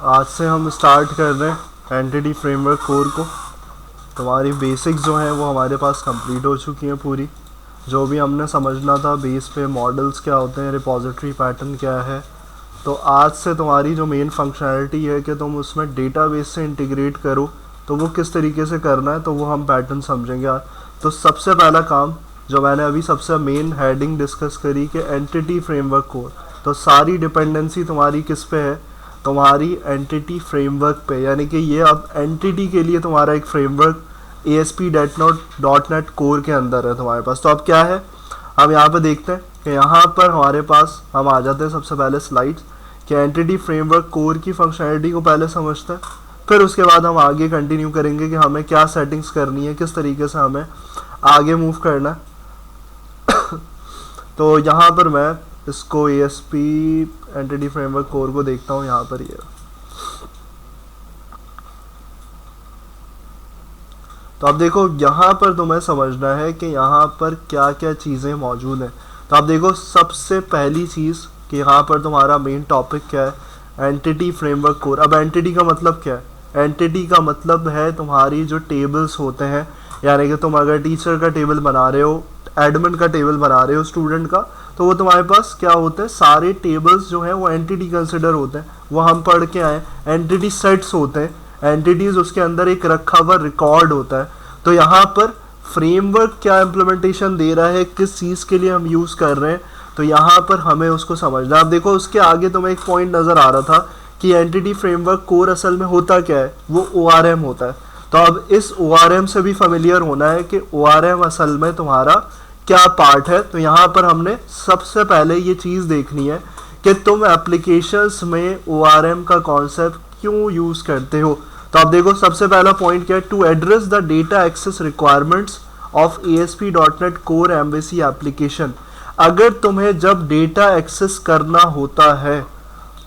आज से हम स्टार्ट कर रहे हैं एंटिटी फ्रेमवर्क कोर को। तुम्हारी बेसिक्स जो हैं वो हमारे पास कंप्लीट हो चुकी हैं पूरी। जो भी हमने समझना था बेस पे, मॉडल्स क्या होते हैं, रिपॉजिटरी पैटर्न क्या है, तो आज से तुम्हारी जो मेन फंक्शनैलिटी है कि तुम उसमें डेटाबेस से इंटीग्रेट करो, तो वो किस तरीके से करना है तो वो हम पैटर्न समझेंगे आज। तो सबसे पहला काम जो मैंने अभी सबसे मेन हेडिंग डिस्कस करी कि एंटिटी फ्रेमवर्क कोर, तो सारी डिपेंडेंसी तुम्हारी किस पे है, तुम्हारी एंटिटी फ्रेमवर्क पे। यानी कि ये अब एंटिटी के लिए तुम्हारा एक फ्रेमवर्क ASP.NET कोर के अंदर है तुम्हारे पास। तो अब क्या है, हम यहाँ पे देखते हैं कि यहाँ पर हमारे पास हम आ जाते हैं सबसे पहले स्लाइड्स कि एंटिटी फ्रेमवर्क कोर की फंक्शनैलिटी को पहले समझते हैं, फिर उसके बाद हम आगे कंटिन्यू करेंगे कि हमें क्या सेटिंग्स करनी है, किस तरीके से हमें आगे मूव करना है। तो यहाँ पर मैं इसको ASP एंटिटी फ्रेमवर्क कोर को देखता हूँ। यहाँ पर ये तो अब देखो, यहाँ पर तुम्हें समझना है कि यहाँ पर क्या क्या चीज़ें मौजूद हैं। तो आप देखो, सबसे पहली चीज़ कि यहाँ पर तुम्हारा मेन टॉपिक क्या है, एंटिटी फ्रेमवर्क कोर। अब एंटिटी का मतलब क्या है? एंटिटी का मतलब है तुम्हारी जो टेबल्स होते हैं, यानी कि तुम अगर टीचर का टेबल बना रहे हो, एडमिन का टेबल बना रहे हो स्टूडेंट का, तो वो तुम्हारे पास क्या होते हैं, सारे टेबल्स जो हैं वो एंटिटी कंसिडर होते हैं। वो हम पढ़ के आए, एंटिटी सेट्स होते हैं, एंटिटीज, उसके अंदर एक रखा हुआ रिकॉर्ड होता है। तो यहाँ पर फ्रेमवर्क क्या इम्प्लीमेंटेशन दे रहा है, किस चीज़ के लिए हम यूज़ कर रहे हैं, तो यहाँ पर हमें उसको समझना। आप देखो, उसके आगे तुम्हें एक पॉइंट नज़र आ रहा था कि एंटिटी फ्रेमवर्क कोर असल में होता क्या है, वो ORM होता है। तो अब इस ORM से भी फेमिलियर होना है कि ORM असल में तुम्हारा क्या पार्ट है। तो यहाँ पर हमने सबसे पहले ये चीज़ देखनी है कि तुम एप्लीकेशंस में ORM का कॉन्सेप्ट क्यों यूज़ करते हो। तो आप देखो, सबसे पहला पॉइंट क्या है, to address the data access requirements of ASP.NET core MVC application. अगर तुम्हें जब डेटा एक्सेस करना होता है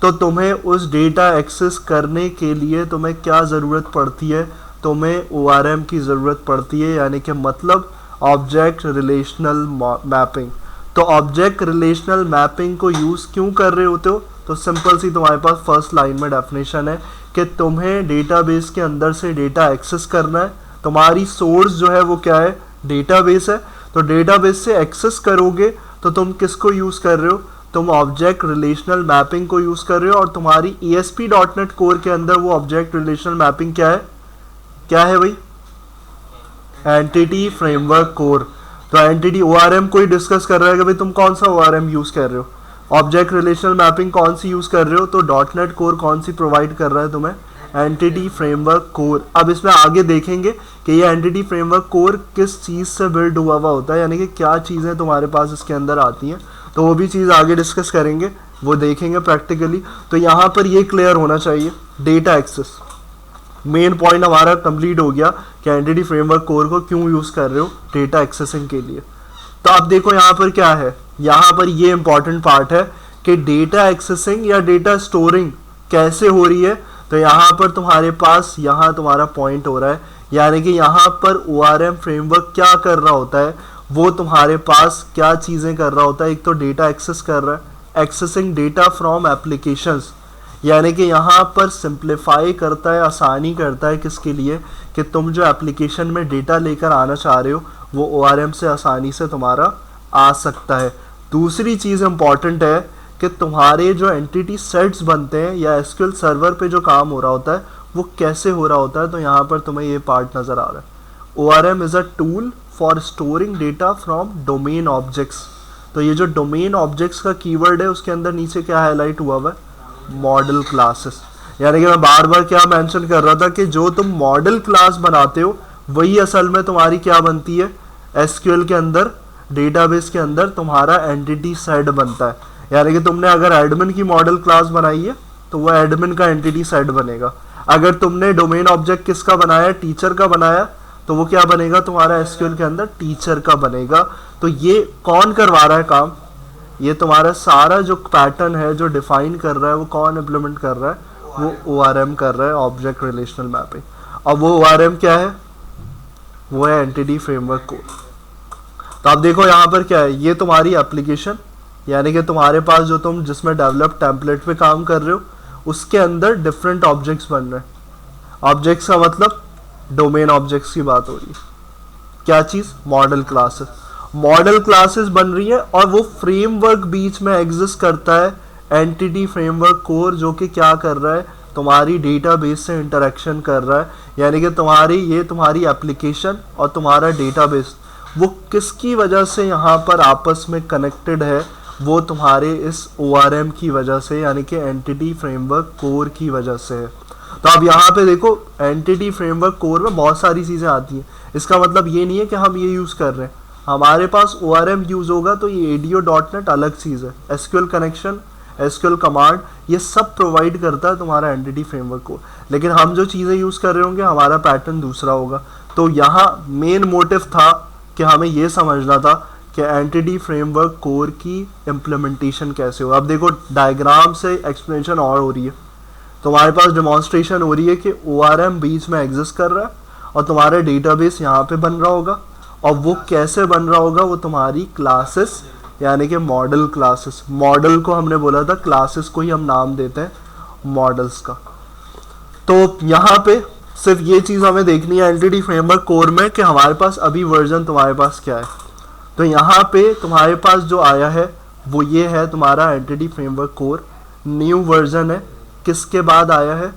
तो तुम्हें उस डेटा एक्सेस करने के लिए तुम्हें क्या ज़रूरत पड़ती है, तुम्हें ORM की ज़रूरत पड़ती है, यानी कि मतलब ऑब्जेक्ट रिलेशनल मैपिंग। तो ऑब्जेक्ट रिलेशनल मैपिंग को यूज़ क्यों कर रहे होते हो, तो सिंपल सी तुम्हारे पास फर्स्ट लाइन में डेफिनेशन है कि तुम्हें डेटाबेस के अंदर से डेटा एक्सेस करना है। तुम्हारी सोर्स जो है वो क्या है, डेटाबेस है। तो डेटाबेस से एक्सेस करोगे तो तुम किसको यूज़ कर रहे हो, तुम ऑब्जेक्ट रिलेशनल मैपिंग को यूज़ कर रहे हो। और तुम्हारी ASP.NET कोर के अंदर वो ऑब्जेक्ट रिलेशनल मैपिंग क्या है, क्या है भाई, एंटिटी फ्रेमवर्क कोर। तो एंटिटी ORM को ही डिस्कस कर रहा है कि भाई तुम कौन सा ORM यूज़ कर रहे हो, ऑब्जेक्ट रिलेशनल मैपिंग कौन सी यूज़ कर रहे हो, तो .NET कोर कौन सी प्रोवाइड कर रहा है तुम्हें, एंटिटी फ्रेमवर्क कोर। अब इसमें आगे देखेंगे कि ये एंटिटी फ्रेमवर्क कोर किस चीज़ से बिल्ड हुआ होता है, यानी कि क्या चीज़ें तुम्हारे पास इसके अंदर आती हैं, तो वो भी चीज़ आगे डिस्कस करेंगे, वो देखेंगे प्रैक्टिकली। तो यहाँ पर ये क्लियर होना चाहिए, डेटा एक्सेस मेन पॉइंट हमारा कंप्लीट हो गया कि एंटिटी फ्रेमवर्क कोर को क्यों यूज़ कर रहे हो, डेटा एक्सेसिंग के लिए। तो आप देखो यहाँ पर क्या है, यहाँ पर ये इंपॉर्टेंट पार्ट है कि डेटा एक्सेसिंग या डेटा स्टोरिंग कैसे हो रही है। तो यहाँ पर तुम्हारे पास यहाँ तुम्हारा पॉइंट हो रहा है, यानी कि यहाँ पर ORM फ्रेमवर्क क्या कर रहा होता है, वो तुम्हारे पास क्या चीज़ें कर रहा होता है। एक तो डेटा एक्सेस कर रहा है, एक्सेसिंग डेटा फ्रॉम एप्लीकेशंस, यानी कि यहाँ पर सिंप्लीफाई करता है, आसानी करता है किसके लिए, कि तुम जो एप्लीकेशन में डेटा लेकर आना चाह रहे हो वो ORM से आसानी से तुम्हारा आ सकता है। दूसरी चीज़ इम्पॉर्टेंट है कि तुम्हारे जो एंटिटी सेट्स बनते हैं या SQL सर्वर पे जो काम हो रहा होता है वो कैसे हो रहा होता है। तो यहाँ पर तुम्हें ये पार्ट नज़र आ रहा है, ORM is a tool for storing data from domain objects. तो ये जो डोमेन ऑब्जेक्ट्स का कीवर्ड है उसके अंदर नीचे क्या हाईलाइट हुआ हुआ है, मॉडल क्लासेस। यानी कि मैं बार बार क्या मेंशन कर रहा था कि जो तुम मॉडल क्लास बनाते हो वही असल में तुम्हारी क्या बनती है, SQL के अंदर, डेटाबेस के अंदर तुम्हारा एंटिटी सेट बनता है। यानी कि तुमने अगर एडमिन की मॉडल क्लास बनाई है तो वो एडमिन का एंटिटी सेट बनेगा। अगर तुमने डोमेन ऑब्जेक्ट किसका बनाया, टीचर का बनाया, तो वो क्या बनेगा तुम्हारा SQL के अंदर, टीचर का बनेगा। तो ये कौन करवा रहा है काम, ये तुम्हारा सारा जो पैटर्न है जो डिफाइन कर रहा है वो कौन इम्प्लीमेंट कर रहा है, वो ORM कर रहा है, ऑब्जेक्ट रिलेशनल मैपिंग। अब वो ORM क्या है, वो है एंटिटी फ्रेमवर्क कोर। तो आप देखो यहाँ पर क्या है, ये तुम्हारी एप्लीकेशन, यानी कि तुम्हारे पास जो तुम जिसमें डेवलप टेम्पलेट पे काम कर रहे हो उसके अंदर डिफरेंट ऑब्जेक्ट्स बन रहे हैं। ऑब्जेक्ट्स का मतलब डोमेन ऑब्जेक्ट्स की बात हो रही है। क्या चीज? Model classes. मॉडल क्लासेस बन रही है और वो फ्रेमवर्क बीच में एग्जिस्ट करता है, एंटिटी फ्रेमवर्क कोर, जो कि क्या कर रहा है, तुम्हारी डेटाबेस से इंटरेक्शन कर रहा है। यानी कि तुम्हारी एप्लीकेशन और तुम्हारा डेटाबेस वो किसकी वजह से यहाँ पर आपस में कनेक्टेड है? वो तुम्हारे इस ORM की वजह से, यानी कि एंटिटी फ्रेमवर्क कोर की वजह से है। तो अब यहाँ पे देखो, एंटिटी फ्रेमवर्क कोर में बहुत सारी चीज़ें आती हैं। इसका मतलब ये नहीं है कि हम ये यूज़ कर रहे हैं। हमारे पास ORM यूज़ होगा तो ये ADO.NET अलग चीज़ है। SQL कनेक्शन, SQL कमांड, ये सब प्रोवाइड करता है तुम्हारा एंटिटी फ्रेमवर्क कोर। लेकिन हम जो चीज़ें यूज़ कर रहे होंगे, हमारा पैटर्न दूसरा होगा। तो यहाँ मेन मोटिव था कि हमें ये समझना था कि एंटिटी फ्रेमवर्क कोर की इम्प्लीमेंटेशन कैसे हो। अब देखो, डायग्राम से एक्सप्लेनेशन और हो रही है। तुम्हारे पास डेमोन्स्ट्रेशन हो रही है कि ORM बीच में एग्जिस्ट कर रहा है और तुम्हारा डेटाबेस यहाँ पे बन रहा होगा। और वो कैसे बन रहा होगा? वो तुम्हारी क्लासेस, यानी कि मॉडल क्लासेस। मॉडल को हमने बोला था, क्लासेस को ही हम नाम देते हैं मॉडल्स का। तो यहाँ पे सिर्फ ये चीज़ हमें देखनी है एंटिटी फ्रेमवर्क कोर में कि हमारे पास अभी वर्जन तुम्हारे पास क्या है। तो यहाँ पे तुम्हारे पास जो आया है वो ये है तुम्हारा entity framework core. New version है, किसके बाद आया है?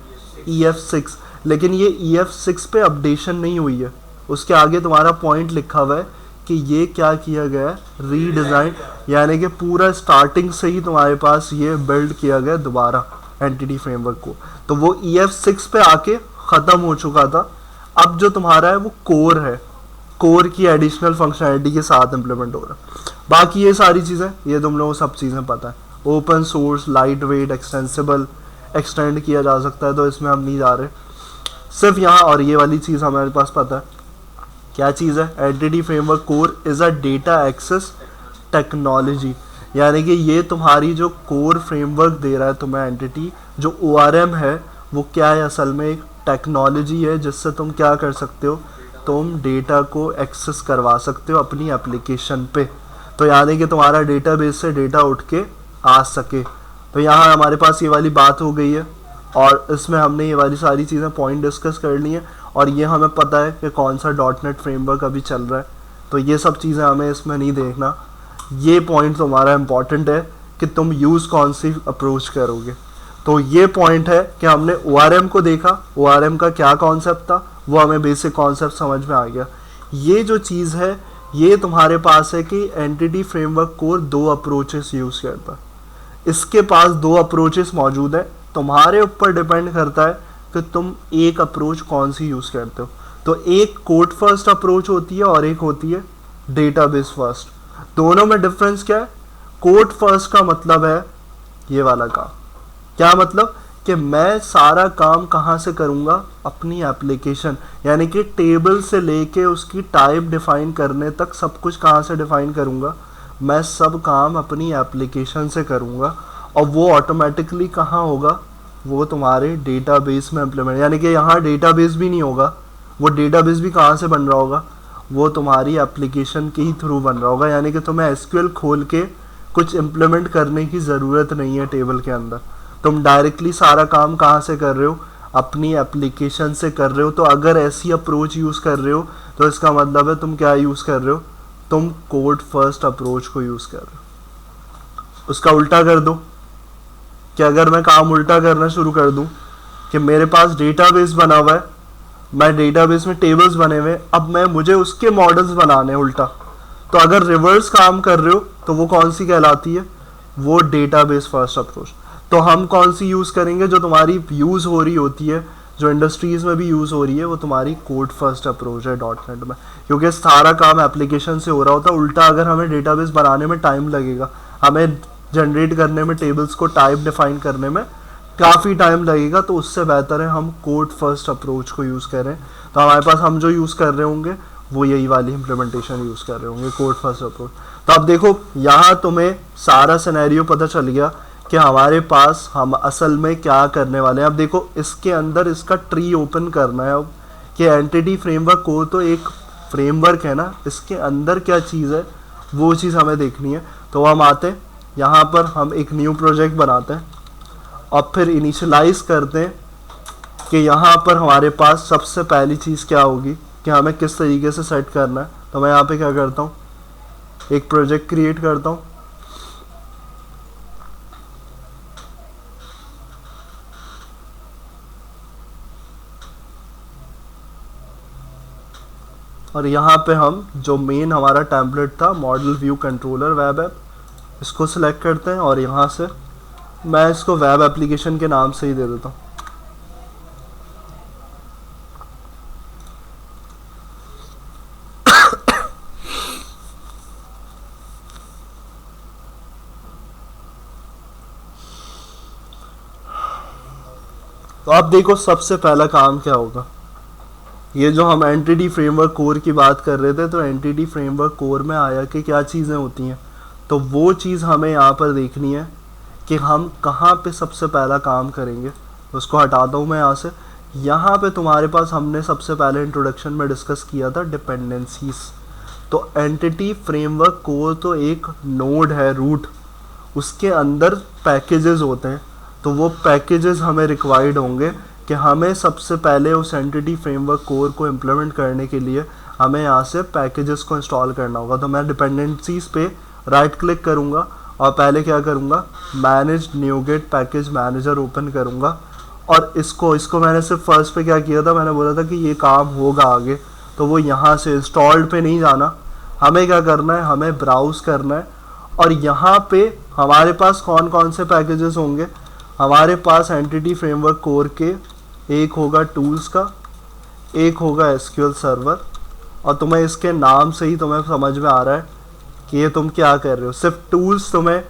EF6। लेकिन ये EF6 पे अपडेशन नहीं हुई है। उसके आगे तुम्हारा पॉइंट लिखा हुआ है कि ये क्या किया गया है? रीडिज़ाइन, यानी कि पूरा स्टार्टिंग से ही तुम्हारे पास ये बिल्ड किया गया दोबारा एंटिटी फ्रेमवर्क को। तो वो EF6 पे आके ख़त्म हो चुका था। अब जो तुम्हारा है वो कोर है, कोर की एडिशनल फंक्शनैलिटी के साथ इम्प्लीमेंट हो रहा है। बाकी ये सारी चीज़ें, ये तुम लोगों को सब चीज़ें पता है। Open source, light weight, extensible, extend किया जा सकता है, तो इसमें हम नहीं जा रहे। सिर्फ यहाँ और ये वाली चीज़ हमारे पास पता है। क्या चीज़ है? Entity framework core is a data access technology. यानी कि ये तुम्हारी जो कोर फ्रेमवर्क दे रहा है तुम्हें एंटिटी, जो ORM है, वो क्या है? असल में एक टेक्नोलॉजी है जिससे तुम क्या कर सकते हो? तुम डेटा को एक्सेस करवा सकते हो अपनी एप्लीकेशन पे। तो यानी कि तुम्हारा डेटाबेस से डेटा उठ के आ सके। तो यहाँ हमारे पास ये वाली बात हो गई है और इसमें हमने ये वाली सारी चीज़ें पॉइंट डिस्कस कर ली हैं। और ये हमें पता है कि कौन सा .NET फ्रेमवर्क अभी चल रहा है। तो ये सब चीज़ें हमें इसमें नहीं देखना। ये पॉइंट तुम्हारा इम्पॉर्टेंट है कि तुम यूज़ कौन सी अप्रोच करोगे। तो ये पॉइंट है कि हमने ORM को देखा, ORM का क्या कॉन्सेप्ट था, वो हमें बेसिक कॉन्सेप्ट समझ में आ गया। ये जो चीज़ है ये तुम्हारे पास है कि entity framework core 2 approaches use करता है। इसके पास 2 अप्रोचेस मौजूद है। तुम्हारे ऊपर डिपेंड करता है कि तुम एक अप्रोच कौन सी यूज़ करते हो। तो एक कोड फर्स्ट अप्रोच होती है और एक होती है डेटाबेस फर्स्ट। दोनों में डिफरेंस क्या है? कोड फर्स्ट का मतलब है ये वाला काम। क्या मतलब? कि मैं सारा काम कहाँ से करूँगा? अपनी एप्लीकेशन, यानी कि टेबल से लेके उसकी टाइप डिफाइन करने तक सब कुछ कहाँ से डिफाइन करूँगा? मैं सब काम अपनी एप्लीकेशन से करूँगा। और वो ऑटोमेटिकली कहाँ होगा? वो तुम्हारे डेटाबेस में इम्प्लीमेंट, यानी कि यहाँ डेटाबेस भी नहीं होगा। वो डेटाबेस भी कहाँ से बन रहा होगा? वो तुम्हारी एप्लीकेशन के ही थ्रू बन रहा होगा। यानी कि तुम्हें SQL खोल के कुछ इम्प्लीमेंट करने की ज़रूरत नहीं है टेबल के अंदर। तुम डायरेक्टली सारा काम कहाँ से कर रहे हो? अपनी एप्लीकेशन से कर रहे हो। तो अगर ऐसी अप्रोच यूज़ कर रहे हो तो इसका मतलब है तुम क्या यूज़ कर रहे हो? तुम कोड फर्स्ट अप्रोच को यूज़ कर रहे हो। उसका उल्टा कर दो कि अगर मैं काम उल्टा करना शुरू कर दूं कि मेरे पास डेटाबेस बना हुआ है, मैं डेटाबेस में टेबल्स बने हुए, अब मुझे उसके मॉडल्स बनाने हैं उल्टा। तो अगर रिवर्स काम कर रहे हो तो वो कौन सी कहलाती है? वो डेटाबेस फर्स्ट अप्रोच। तो हम कौन सी यूज़ करेंगे? जो तुम्हारी यूज़ हो रही होती है, जो इंडस्ट्रीज़ में भी यूज़ हो रही है, वो तुम्हारी कोड फर्स्ट अप्रोच है .NET में। क्योंकि सारा काम एप्लीकेशन से हो रहा होता है। उल्टा अगर हमें डेटाबेस बनाने में टाइम लगेगा, हमें जनरेट करने में, टेबल्स को टाइप डिफाइन करने में काफ़ी टाइम लगेगा, तो उससे बेहतर है हम कोड फर्स्ट अप्रोच को यूज़ करें। तो हमारे पास हम जो यूज़ कर रहे होंगे वो यही वाली इम्प्लीमेंटेशन यूज़ कर रहे होंगे, कोड फर्स्ट अप्रोच। तो अब देखो, यहाँ तुम्हें सारा सिनेरियो पता चल गया कि हमारे पास हम असल में क्या करने वाले हैं। अब देखो, इसके अंदर इसका ट्री ओपन करना है अब कि एंटिटी फ्रेमवर्क को तो एक फ्रेमवर्क है ना, इसके अंदर क्या चीज़ है वो चीज़ हमें देखनी है। तो हम आते हैं यहाँ पर, हम एक न्यू प्रोजेक्ट बनाते हैं और फिर इनिशियलाइज करते हैं कि यहाँ पर हमारे पास सबसे पहली चीज़ क्या होगी कि हमें किस तरीके से सेट करना है। तो मैं यहाँ पे क्या करता हूँ, एक प्रोजेक्ट क्रिएट करता हूँ। और यहाँ पे हम जो मेन हमारा टेम्पलेट था model view controller web app, इसको सिलेक्ट करते हैं और यहाँ से मैं इसको वेब एप्लीकेशन के नाम से ही दे देता हूँ। तो आप देखो सबसे पहला काम क्या होगा, ये जो हम एंटिटी फ्रेमवर्क कोर की बात कर रहे थे, तो एंटिटी फ्रेमवर्क कोर में आया कि क्या चीज़ें होती हैं, तो वो चीज़ हमें यहाँ पर देखनी है कि हम कहाँ पे सबसे पहला काम करेंगे। तो उसको हटाता हूँ मैं यहाँ से। यहाँ पे तुम्हारे पास हमने सबसे पहले इंट्रोडक्शन में डिस्कस किया था डिपेंडेंसीज। तो एंटिटी फ्रेमवर्क कोर तो एक नोड है, रूट, उसके अंदर पैकेजेस होते हैं। तो वो पैकेजेस हमें रिक्वायर्ड होंगे कि हमें सबसे पहले उस एंटिटी फ्रेमवर्क कोर को इम्प्लीमेंट करने के लिए हमें यहाँ से पैकेजेस को इंस्टॉल करना होगा। तो मैं डिपेंडेंसीज पे राइट क्लिक करूँगा और पहले क्या करूँगा, manage NuGet package manager open करूँगा। और इसको मैंने सिर्फ फर्स्ट पे क्या किया था, मैंने बोला था कि ये काम होगा आगे, तो वो यहाँ से इंस्टॉल्ड पे नहीं जाना, हमें क्या करना है, हमें ब्राउज करना है। और यहाँ पे हमारे पास कौन कौन से पैकेजेस होंगे, हमारे पास एंटिटी फ्रेमवर्क कोर के एक होगा टूल्स का, एक होगा एसक्यूएल सर्वर। और तुम्हें इसके नाम से ही तुम्हें समझ में आ रहा है कि ये तुम क्या कर रहे हो। सिर्फ टूल्स तुम्हें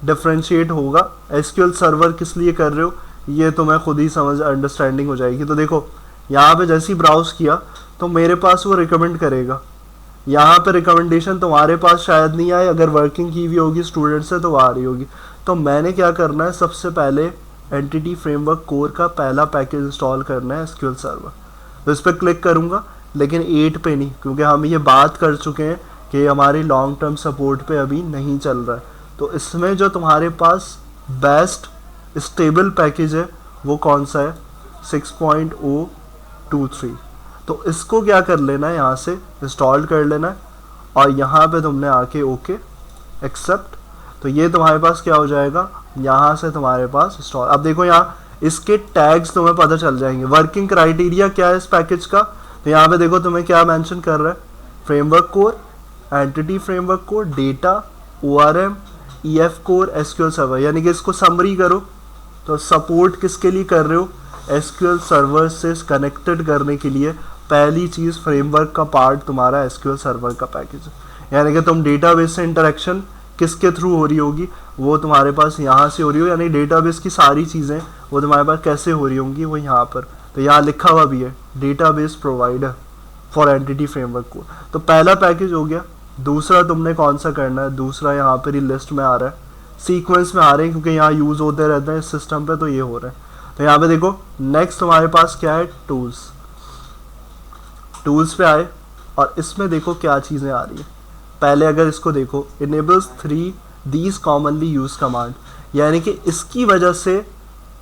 डिफ्रेंशिएट होगा, एसक्यूएल सर्वर किस लिए कर रहे हो ये तुम्हें खुद ही समझ अंडरस्टैंडिंग हो जाएगी। तो देखो यहाँ पे जैसे ही ब्राउज किया तो मेरे पास वो रिकमेंड करेगा। यहाँ पे रिकमेंडेशन तुम्हारे पास शायद नहीं आए, अगर वर्किंग की हुई होगी स्टूडेंट से तो वो आ रही होगी। तो मैंने क्या करना है, सबसे पहले एंटिटी फ्रेमवर्क कोर का पहला पैकेज इंस्टॉल करना है एसक्यूएल सर्वर। तो इस पर क्लिक करूँगा, लेकिन 8 पे नहीं, क्योंकि हम ये बात कर चुके हैं कि हमारी लॉन्ग टर्म सपोर्ट पे अभी नहीं चल रहा है। तो इसमें जो तुम्हारे पास बेस्ट स्टेबल पैकेज है वो कौन सा है, 6.023। तो इसको क्या कर लेना है, यहाँ से इंस्टॉल कर लेना है और यहाँ पे तुमने आके ओके एक्सेप्ट। तो ये तुम्हारे पास क्या हो जाएगा, यहाँ से तुम्हारे पास इंस्टॉल। अब देखो यहाँ इसके टैग्स तुम्हें पता चल जाएंगे। वर्किंग क्राइटेरिया क्या है इस पैकेज का, तो यहाँ पे देखो तुम्हें क्या मेंशन कर रहा है, framework core, entity framework core, data, ORM, EF core, SQL server. यानी कि इसको समरी करो तो सपोर्ट किसके लिए कर रहे हो, एसक्यूएल सर्वर से कनेक्टेड करने के लिए। पहली चीज़ फ्रेमवर्क का पार्ट तुम्हारा एसक्यूएल सर्वर का पैकेज है, यानी कि तुम डेटाबेस से इंटरेक्शन किसके थ्रू हो रही होगी, वो तुम्हारे पास यहाँ से हो रही हो, यानी डेटाबेस की सारी चीज़ें वो तुम्हारे पास कैसे हो रही होंगी वो यहाँ पर। तो यहाँ लिखा हुआ भी है database provider for entity framework को। तो पहला पैकेज हो गया। दूसरा तुमने कौन सा करना है, दूसरा यहाँ पर ही लिस्ट में आ रहा है, सीक्वेंस में आ रहे हैं क्योंकि यहाँ यूज़ होते रहते हैं इस सिस्टम पे, तो ये हो रहा है। तो यहाँ पे देखो नेक्स्ट तुम्हारे पास क्या है, टूल्स। टूल्स पे आए और इसमें देखो क्या चीज़ें आ रही है। पहले अगर इसको देखो, enables 3 these commonly use command, यानी कि इसकी वजह से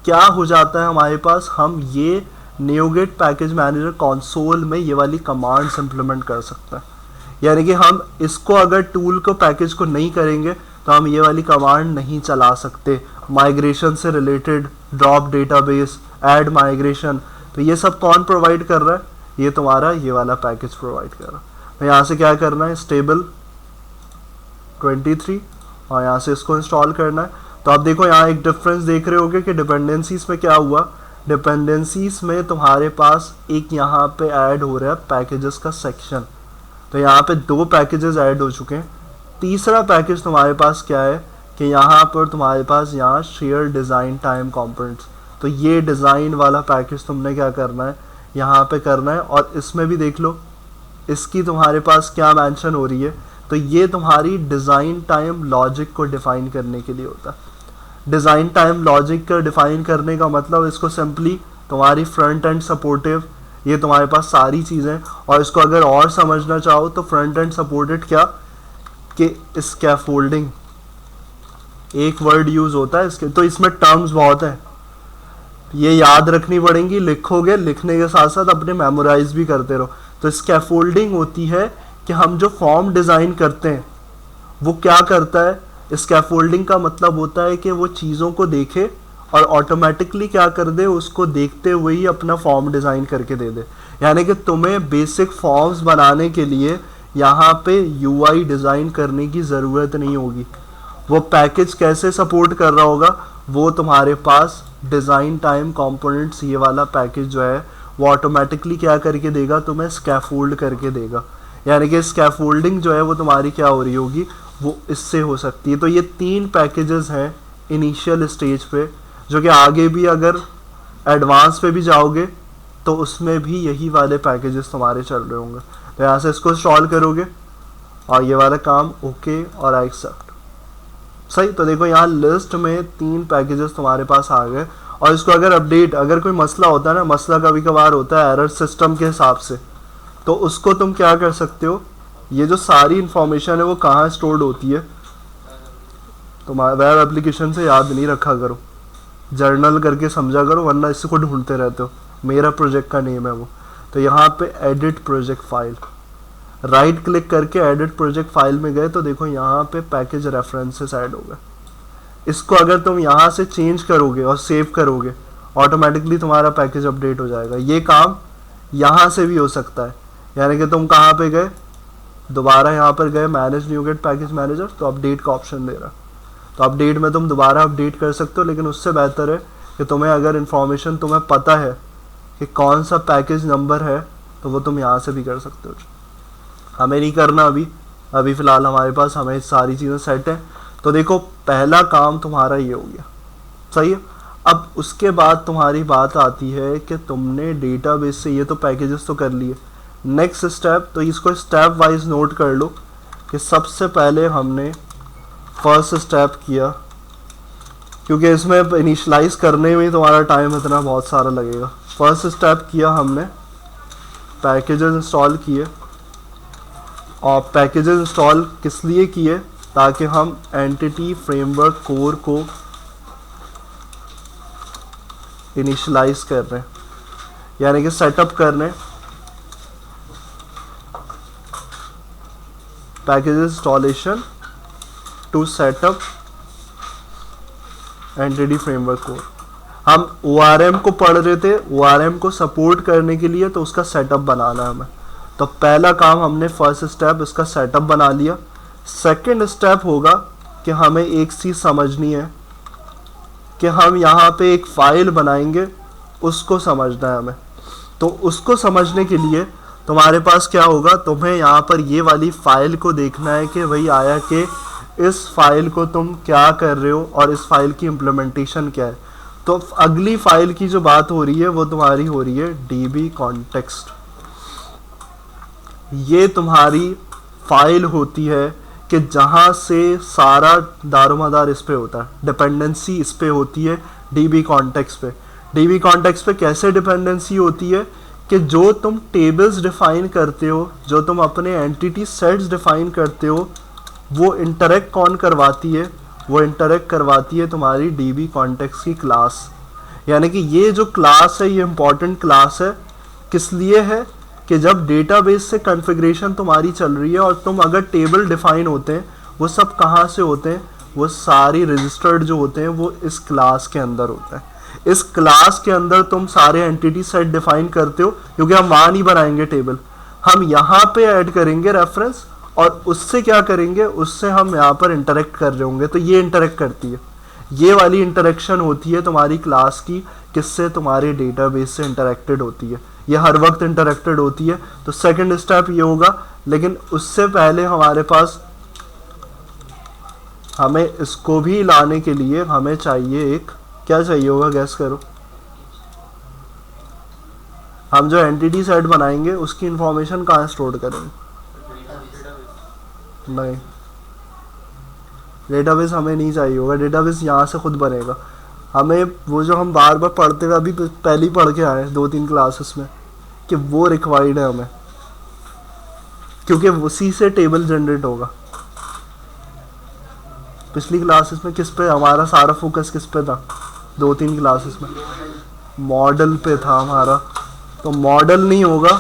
क्या हो जाता है हमारे पास, हम ये न्यूगेट पैकेज मैनेजर कंसोल में ये वाली कमांड्स इंप्लीमेंट कर सकते हैं। यानी कि हम इसको अगर टूल को पैकेज को नहीं करेंगे तो हम ये वाली कमांड नहीं चला सकते। माइग्रेशन से related, drop database, add migration, तो ये सब कौन प्रोवाइड कर रहा है, ये तुम्हारा ये वाला पैकेज प्रोवाइड कर रहा है। तो यहाँ से क्या करना है, स्टेबल 23 और यहाँ से इसको इंस्टॉल करना है। तो आप देखो यहाँ एक डिफरेंस देख रहे होगे कि डिपेंडेंसीज में क्या हुआ, डिपेंडेंसीज में तुम्हारे पास एक यहाँ पे ऐड हो रहा है पैकेजेस का सेक्शन। तो यहाँ पे 2 पैकेजेस ऐड हो चुके हैं। तीसरा पैकेज तुम्हारे पास क्या है कि यहाँ पर तुम्हारे पास यहाँ शेयर डिज़ाइन टाइम कंपोनेंट्स। तो ये डिज़ाइन वाला पैकेज तुमने क्या करना है, यहाँ पे करना है। और इसमें भी देख लो इसकी तुम्हारे पास क्या मेंशन हो रही है, तो ये तुम्हारी डिज़ाइन टाइम लॉजिक को डिफ़ाइन करने के लिए होता है। डिज़ाइन टाइम लॉजिक का डिफ़ाइन करने का मतलब इसको सिंपली तुम्हारी फ्रंट एंड सपोर्टिव, ये तुम्हारे पास सारी चीज़ें। और इसको अगर और समझना चाहो तो फ्रंट एंड सपोर्टेड क्या कि स्कैफोल्डिंग एक वर्ड यूज़ होता है इसके, तो इसमें टर्म्स बहुत हैं। ये याद रखनी पड़ेंगी, लिखोगे, लिखने के साथ साथ अपने मेमोराइज भी करते रहो। तो स्कैफोल्डिंग होती है कि हम जो फॉर्म डिज़ाइन करते हैं वो क्या करता है, स्कैफोल्डिंग का मतलब होता है कि वो चीज़ों को देखे और ऑटोमेटिकली क्या कर दे, उसको देखते हुए ही अपना फॉर्म डिज़ाइन करके दे दे। यानी कि तुम्हें बेसिक फॉर्म्स बनाने के लिए यहाँ पे यूआई डिज़ाइन करने की ज़रूरत नहीं होगी। वो पैकेज कैसे सपोर्ट कर रहा होगा, वो तुम्हारे पास डिज़ाइन टाइम कंपोनेंट्स ये वाला पैकेज जो है वो ऑटोमेटिकली क्या करके देगा, तुम्हें स्कैफोल्ड करके देगा। यानी कि स्कैफोल्डिंग जो है वो तुम्हारी क्या हो रही होगी, वो इससे हो सकती है। तो ये 3 पैकेजेस हैं इनिशियल स्टेज पे, जो कि आगे भी अगर एडवांस पे भी जाओगे तो उसमें भी यही वाले पैकेजेस तुम्हारे चल रहे होंगे। तो यहाँ से इसको इंस्टॉल करोगे और ये वाला काम ओके और आई एक्सेप्ट। सही, तो देखो यहाँ लिस्ट में 3 पैकेजेस तुम्हारे पास आ गए। और इसको अगर अपडेट, अगर कोई मसला होता है ना, मसला कभी कभार होता है एरर सिस्टम के हिसाब से, तो उसको तुम क्या कर सकते हो, ये जो सारी इंफॉर्मेशन है वो कहाँ स्टोर्ड होती है, तुम्हारे वेब एप्लीकेशन से याद नहीं रखा करो, जर्नल करके समझा करो, वरना इसको ढूंढते रहते हो। मेरा प्रोजेक्ट का नेम है वो। तो यहाँ पे edit project file, right click करके एडिट प्रोजेक्ट फाइल में गए तो देखो यहाँ पे पैकेज रेफरेंसेस ऐड हो गए। इसको अगर तुम यहाँ से चेंज करोगे और सेव करोगे, ऑटोमेटिकली तुम्हारा पैकेज अपडेट हो जाएगा। ये काम यहाँ से भी हो सकता है। यानी कि तुम कहाँ पे गए, दोबारा यहाँ पर गए manage NuGet package manager, तो अपडेट का ऑप्शन दे रहा। तो अपडेट में तुम दोबारा अपडेट कर सकते हो, लेकिन उससे बेहतर है कि तुम्हें अगर इन्फॉर्मेशन तुम्हें पता है कि कौन सा पैकेज नंबर है, तो वो तुम यहाँ से भी कर सकते हो। हमें नहीं करना अभी फ़िलहाल हमारे पास हमें सारी चीज़ें सेट हैं। तो देखो पहला काम तुम्हारा ये हो गया, सही है। अब उसके बाद तुम्हारी बात आती है कि तुमने डेटाबेस से ये तो पैकेजेस तो कर लिए, नेक्स्ट स्टेप, तो इसको स्टेप वाइज नोट कर लो कि सबसे पहले हमने फर्स्ट स्टेप किया, क्योंकि इसमें इनिशलाइज करने में तुम्हारा टाइम इतना बहुत सारा लगेगा। फर्स्ट स्टेप किया हमने, पैकेजेस इंस्टॉल किए। और पैकेजेस इंस्टॉल किस लिए किए, ताकि हम एंटिटी फ्रेमवर्क कोर को इनिशलाइज कर रहे हैं, यानी कि सेटअप कर रहे हैं। Packages installation to setup entity framework core. हम ORM को पढ़ रहे थे, ORM को सपोर्ट करने के लिए, तो उसका सेटअप बनाना है हमें। तो पहला काम हमने फर्स्ट स्टेप इसका सेटअप बना लिया। सेकंड स्टेप होगा कि हमें एक चीज़ समझनी है कि हम यहाँ पे एक फ़ाइल बनाएंगे, उसको समझना है हमें। तो उसको समझने के लिए तुम्हारे पास क्या होगा, तुम्हें यहाँ पर ये वाली फ़ाइल को देखना है कि वही आया कि इस फाइल को तुम क्या कर रहे हो और इस फाइल की इम्प्लीमेंटेशन क्या है। तो अगली फाइल की जो बात हो रही है वो तुम्हारी हो रही है DB कॉन्टेक्स्ट। ये तुम्हारी फाइल होती है कि जहाँ से सारा दारोमदार इस पे होता है, डिपेंडेंसी इस पे होती है DB कॉन्टेक्स्ट पे। DB कॉन्टेक्स्ट पे कैसे डिपेंडेंसी होती है कि जो तुम टेबल्स डिफाइन करते हो, जो तुम अपने एंटिटी सेट्स डिफाइन करते हो, वो इंटरेक्ट कौन करवाती है, वो इंटरेक्ट करवाती है तुम्हारी DB कॉन्टेक्स्ट की क्लास। यानी कि ये जो क्लास है ये इंपॉर्टेंट क्लास है। किस लिए है कि जब डेटाबेस से कॉन्फ़िगरेशन तुम्हारी चल रही है और तुम अगर टेबल डिफाइन होते हैं, वो सब कहाँ से होते हैं, वो सारी रजिस्टर्ड जो होते हैं वो इस क्लास के अंदर होता है। इस क्लास के अंदर तुम सारे एंटिटी सेट डिफाइन करते हो, क्योंकि हम वहाँ नहीं बनाएंगे टेबल, हम यहाँ पे ऐड करेंगे रेफरेंस और उससे क्या करेंगे, उससे हम यहाँ पर इंटरेक्ट कर रहे होंगे। तो ये इंटरेक्ट करती है, ये वाली इंटरेक्शन होती है तुम्हारी क्लास की, किससे, तुम्हारे डेटाबेस से इंटरेक्टेड होती है, ये हर वक्त इंटरेक्टेड होती है। तो सेकंड स्टेप ये होगा, लेकिन उससे पहले हमारे पास, हमें इसको भी लाने के लिए हमें चाहिए एक, क्या चाहिए होगा, गैस करो। हम जो एंटिटी सेट बनाएंगे उसकी इंफॉर्मेशन कहाँ स्टोर करेंगे, नहीं डेटाबेस हमें नहीं चाहिए होगा, डेटाबेस यहाँ से खुद बनेगा। हमें वो जो हम बार बार पढ़ते हुए अभी पहले ही पढ़ के आए 2-3 क्लासेस में कि वो रिक्वायर्ड है हमें, क्योंकि उसी से टेबल जनरेट होगा। पिछली क्लासेस में किस पे हमारा सारा फोकस किस पे था, 2-3 क्लासेस में मॉडल पे था हमारा, तो मॉडल नहीं होगा,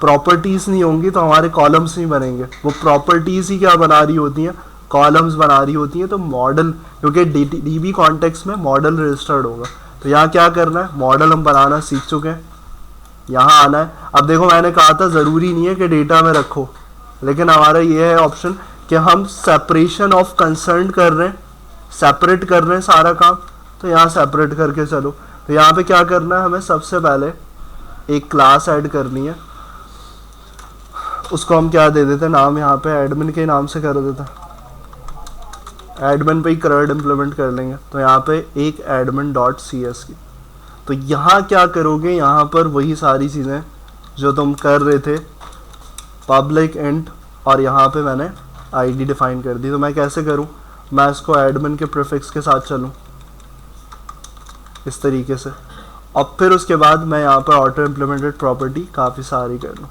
प्रॉपर्टीज़ नहीं होंगी तो हमारे कॉलम्स नहीं बनेंगे। वो प्रॉपर्टीज़ ही क्या बना रही होती हैं, कॉलम्स बना रही होती हैं। तो मॉडल, क्योंकि डीबी कॉन्टेक्स्ट में मॉडल रजिस्टर्ड होगा, तो यहाँ क्या करना है, मॉडल हम बनाना सीख चुके हैं, यहाँ आना है। अब देखो मैंने कहा था ज़रूरी नहीं है कि डेटा में रखो, लेकिन हमारा ये है ऑप्शन कि हम सेपरेशन ऑफ कंसर्न कर रहे हैं, सेपरेट कर रहे हैं सारा काम, तो यहाँ सेपरेट करके चलो। तो यहाँ पे क्या करना है, हमें सबसे पहले एक क्लास ऐड करनी है, उसको हम क्या दे देते हैं नाम, यहाँ पे एडमिन के नाम से कर देते हैं, एडमिन पे ही CRUD इम्प्लीमेंट कर लेंगे। तो यहाँ पे एक admin.cs की, तो यहाँ क्या करोगे, यहाँ पर वही सारी चीज़ें जो तुम कर रहे थे, पब्लिक इंट, और यहाँ पे मैंने आईडी डिफाइन कर दी। तो मैं कैसे करूँ, मैं इसको एडमिन के प्रीफिक्स के साथ चलूँ इस तरीके से, और फिर उसके बाद मैं यहाँ पर ऑटो इम्प्लीमेंटेड प्रॉपर्टी काफ़ी सारी कर लूँ,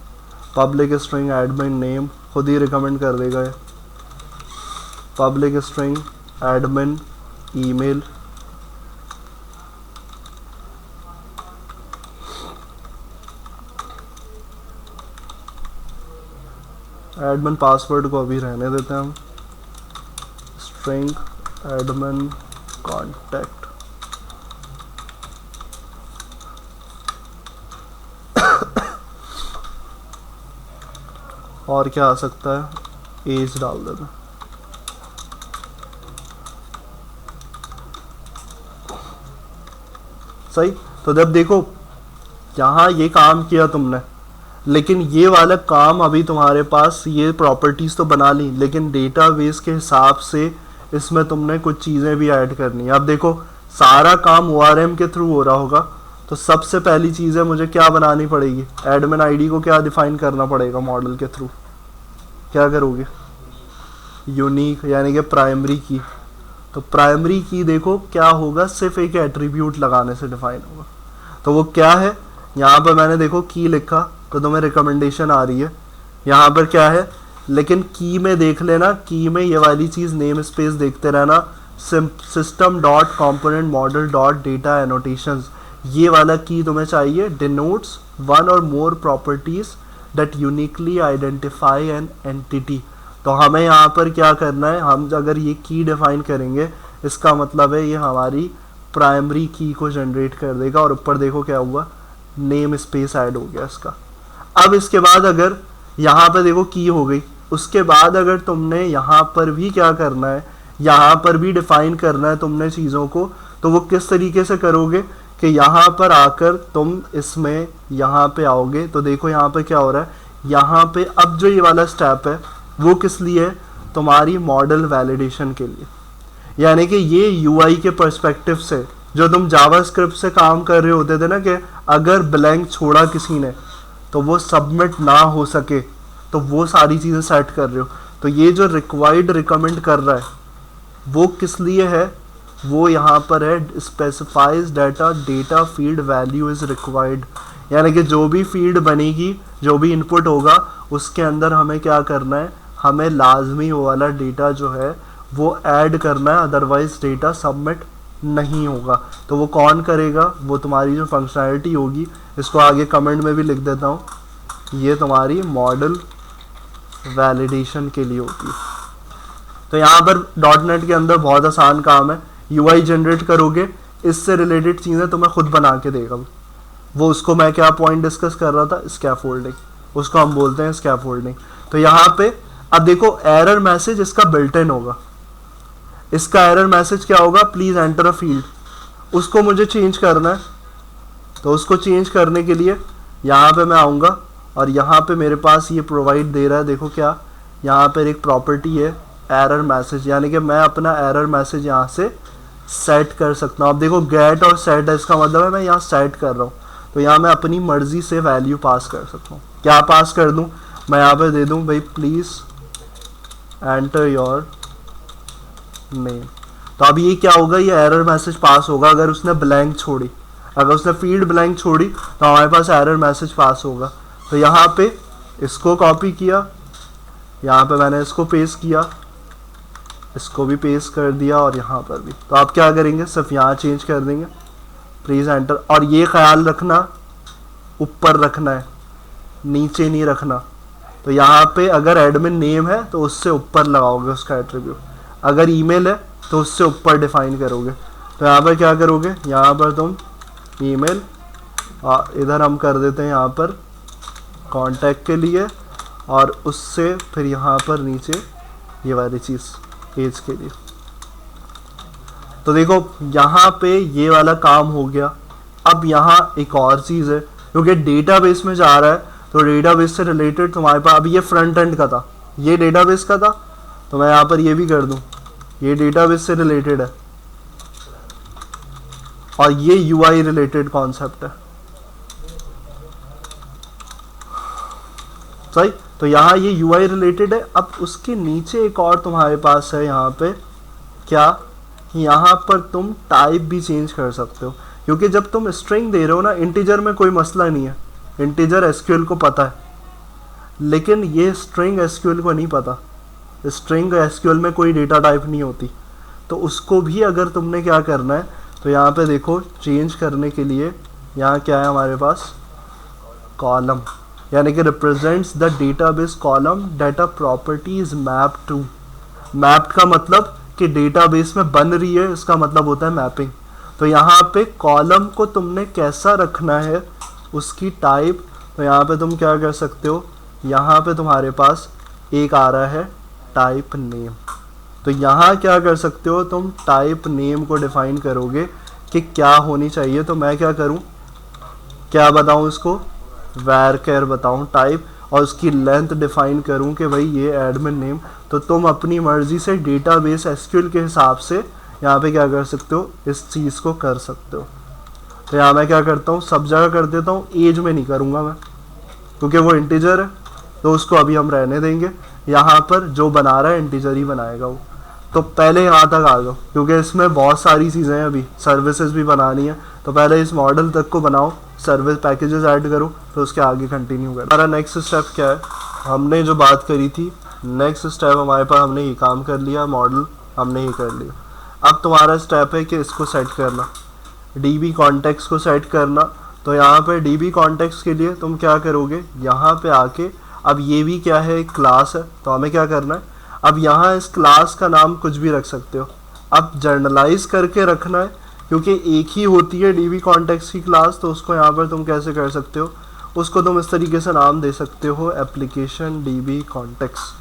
पब्लिक स्ट्रिंग एडमिन नेम खुद ही रिकमेंड कर देगा ये, public string admin email, admin password को अभी रहने देते हैं हम, स्ट्रिंग एडमिन कॉन्टैक्ट, और क्या आ सकता है, एज डाल देना। सही, तो जब देखो यहाँ ये काम किया तुमने, लेकिन ये वाला काम अभी तुम्हारे पास ये प्रॉपर्टीज़ तो बना ली, लेकिन डेटाबेस के हिसाब से इसमें तुमने कुछ चीज़ें भी ऐड करनी है। अब देखो सारा काम ORM के थ्रू हो रहा होगा, तो सबसे पहली चीज़ है मुझे क्या बनानी पड़ेगी, एडमिन आईडी को क्या डिफाइन करना पड़ेगा मॉडल के थ्रू, क्या करोगे, यूनिक यानी कि प्राइमरी की। तो प्राइमरी की देखो क्या होगा, सिर्फ एक एट्रीब्यूट लगाने से डिफाइन होगा, तो वो क्या है, यहाँ पर मैंने देखो की लिखा तो तुम्हें रिकमेंडेशन आ रही है, यहाँ पर क्या है, लेकिन की में देख लेना, की में ये वाली चीज़ नेम स्पेस देखते रहना, system dot component model dot data annotations, ये वाला की तुम्हें चाहिए, denotes one or more properties that uniquely identify an entity. तो हमें यहाँ पर क्या करना है, हम अगर ये की डिफाइन करेंगे इसका मतलब है ये हमारी प्राइमरी की को जनरेट कर देगा, और ऊपर देखो क्या हुआ, नेम स्पेस ऐड हो गया इसका। अब इसके बाद अगर यहाँ पे देखो की हो गई, उसके बाद अगर तुमने यहाँ पर भी क्या करना है, यहाँ पर भी डिफाइन करना है तुमने चीज़ों को, तो वो किस तरीके से करोगे कि यहाँ पर आकर तुम इसमें यहाँ पे आओगे, तो देखो यहाँ पे क्या हो रहा है, यहाँ पे अब जो ये वाला स्टेप है वो किस लिए है, तुम्हारी मॉडल वैलिडेशन के लिए। यानी कि ये यूआई के पर्सपेक्टिव से जो तुम जावास्क्रिप्ट से काम कर रहे होते थे ना, कि अगर ब्लैंक छोड़ा किसी ने तो वो सबमिट ना हो सके, तो वो सारी चीज़ें सेट कर रहे हो। तो ये जो रिक्वायर्ड रिकमेंड कर रहा है वो किस लिए है, वो यहाँ पर है specifies data data field value is required, यानी कि जो भी फील्ड बनेगी, जो भी इनपुट होगा उसके अंदर हमें क्या करना है, हमें लाजमी वो वाला डेटा जो है वो ऐड करना है, अदरवाइज डेटा सबमिट नहीं होगा। तो वो कौन करेगा, वो तुम्हारी जो फंक्शनैलिटी होगी, इसको आगे कमेंट में भी लिख देता हूँ, ये तुम्हारी मॉडल वैलिडेशन के लिए होती है। तो यहाँ पर .NET के अंदर बहुत आसान काम है, यूआई जनरेट करोगे, इससे रिलेटेड चीज़ें तुम्हें खुद बना के देगा वो। उसको मैं क्या पॉइंट डिस्कस कर रहा था, स्कैफोल्डिंग, उसको हम बोलते हैं स्कैफोल्डिंग। तो यहाँ पे अब देखो एरर मैसेज इसका बिल्ट इन होगा, इसका एरर मैसेज क्या होगा, प्लीज़ एंटर अ फील्ड, उसको मुझे चेंज करना है। तो उसको चेंज करने के लिए यहाँ पे मैं आऊँगा, और यहाँ पे मेरे पास ये प्रोवाइड दे रहा है, देखो क्या, यहाँ पर एक प्रॉपर्टी है एरर मैसेज, यानी कि मैं अपना एरर मैसेज यहाँ से सेट कर सकता हूँ। अब देखो गेट और सेट है, इसका मतलब है मैं यहाँ सेट कर रहा हूँ, तो यहाँ मैं अपनी मर्जी से वैल्यू पास कर सकता हूँ। क्या पास कर दूँ, मैं यहाँ पे दे दूँ भाई प्लीज़ एंटर योर नेम। तो अब ये क्या होगा, ये एरर मैसेज पास होगा। अगर उसने ब्लैंक छोड़ी, अगर उसने फील्ड ब्लैंक छोड़ी, तो हमारे पास एरर मैसेज पास होगा। तो यहाँ पे इसको कॉपी किया, यहाँ पे मैंने इसको पेस्ट किया, इसको भी पेस्ट कर दिया, और यहाँ पर भी। तो आप क्या करेंगे, सिर्फ यहाँ चेंज कर देंगे, प्लीज एंटर। और ये ख्याल रखना ऊपर रखना है, नीचे नहीं रखना। तो यहाँ पे अगर एडमिन नेम है तो उससे ऊपर लगाओगे उसका एट्रीब्यूट, अगर ईमेल है तो उससे ऊपर डिफाइन करोगे। तो यहाँ पर क्या करोगे, यहाँ पर तुम ईमेल, इधर हम कर देते हैं यहाँ पर कांटेक्ट के लिए, और उससे फिर यहाँ पर नीचे ये वाली चीज़ एज के लिए। तो देखो यहाँ पे ये वाला काम हो गया। अब यहाँ एक और चीज़ है, क्योंकि डेटाबेस में जा रहा है तो डेटाबेस से रिलेटेड तुम्हारे पास, अभी ये फ्रंट एंड का था, ये डेटाबेस का था, तो मैं यहाँ पर ये भी कर दूँ, ये डेटाबेस से रिलेटेड है और ये यूआई रिलेटेड कॉन्सेप्ट है। सही, तो यहाँ ये यूआई रिलेटेड है। अब उसके नीचे एक और तुम्हारे पास है यहाँ पे क्या, यहाँ पर तुम टाइप भी चेंज कर सकते हो, क्योंकि जब तुम स्ट्रिंग दे रहे हो ना, इंटीजर में कोई मसला नहीं है, इंटीजर एसक्यूएल को पता है, लेकिन ये स्ट्रिंग एसक्यूएल को नहीं पता। स्ट्रिंग एसक्यूएल में कोई डेटा टाइप नहीं होती, तो उसको भी अगर तुमने क्या करना है, तो यहाँ पे देखो चेंज करने के लिए यहाँ क्या है हमारे पास, कॉलम, यानी कि represents the database column data property is map to. Mapped का मतलब कि डेटाबेस में बन रही है, इसका मतलब होता है मैपिंग। तो यहाँ पे कॉलम को तुमने कैसा रखना है, उसकी टाइप, तो यहाँ पे तुम क्या कर सकते हो, यहाँ पे तुम्हारे पास एक आ रहा है टाइप नेम, तो यहाँ क्या कर सकते हो तुम, टाइप नेम को डिफाइन करोगे कि क्या होनी चाहिए। तो मैं क्या करूँ, क्या बताऊँ इसको, varchar बताऊँ टाइप, और उसकी लेंथ डिफाइन करूँ कि भाई ये एडमिन नेम। तो तुम अपनी मर्जी से डेटाबेस एसक्यूएल के हिसाब से यहाँ पे क्या कर सकते हो, इस चीज़ को कर सकते हो। तो यहाँ मैं क्या करता हूँ, सब जगह कर देता हूँ, एज में नहीं करूँगा मैं, क्योंकि वो इंटीजर है, तो उसको अभी हम रहने देंगे। यहाँ पर जो बना रहा है इंटीजर ही बनाएगा वो। तो पहले यहाँ तक आ जाओ, क्योंकि इसमें बहुत सारी चीज़ें हैं, अभी सर्विसेज भी बनानी है, तो पहले इस मॉडल तक को बनाओ, सर्विस पैकेजेस ऐड करो, तो उसके आगे कंटिन्यू करो। हमारा नेक्स्ट स्टेप क्या है, हमने जो बात करी थी, नेक्स्ट स्टेप हमारे पास, हमने ये काम कर लिया, मॉडल हमने ये कर लिया। अब तुम्हारा स्टेप है कि इसको सेट करना, डीबी कॉन्टेक्स्ट को सेट करना। तो यहाँ पे डीबी कॉन्टेक्स्ट के लिए तुम क्या करोगे, यहाँ पे आके, अब ये भी क्या है, एक क्लास है, तो हमें क्या करना है, अब यहाँ इस क्लास का नाम कुछ भी रख सकते हो। अब जर्नलाइज करके रखना है, क्योंकि एक ही होती है डीबी कॉन्टेक्स्ट की क्लास, तो उसको यहाँ पर तुम कैसे कर सकते हो, उसको तुम इस तरीके से नाम दे सकते हो, एप्लीकेशन डीबी कॉन्टेक्स्ट।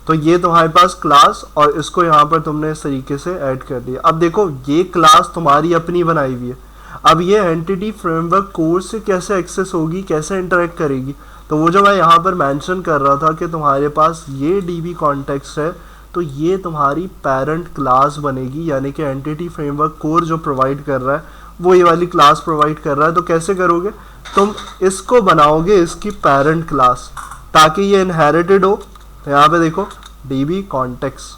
तो ये तुम्हारे पास क्लास, और इसको यहाँ पर तुमने इस तरीके से ऐड कर दिया। अब देखो ये क्लास तुम्हारी अपनी बनाई हुई है, अब ये एंटिटी फ्रेमवर्क कोर्स से कैसे एक्सेस होगी, कैसे इंटरेक्ट करेगी, तो वो जो मैं यहाँ पर मेंशन कर रहा था कि तुम्हारे पास ये डीबी कॉन्टेक्स्ट है, तो ये तुम्हारी पेरेंट क्लास बनेगी, यानी कि एंटिटी फ्रेमवर्क कोर जो प्रोवाइड कर रहा है वो ये वाली क्लास प्रोवाइड कर रहा है। तो कैसे करोगे, तुम इसको बनाओगे इसकी पेरेंट क्लास, ताकि ये इनहेरिटेड हो। तो यहाँ पे देखो डीबी कॉन्टेक्स्ट,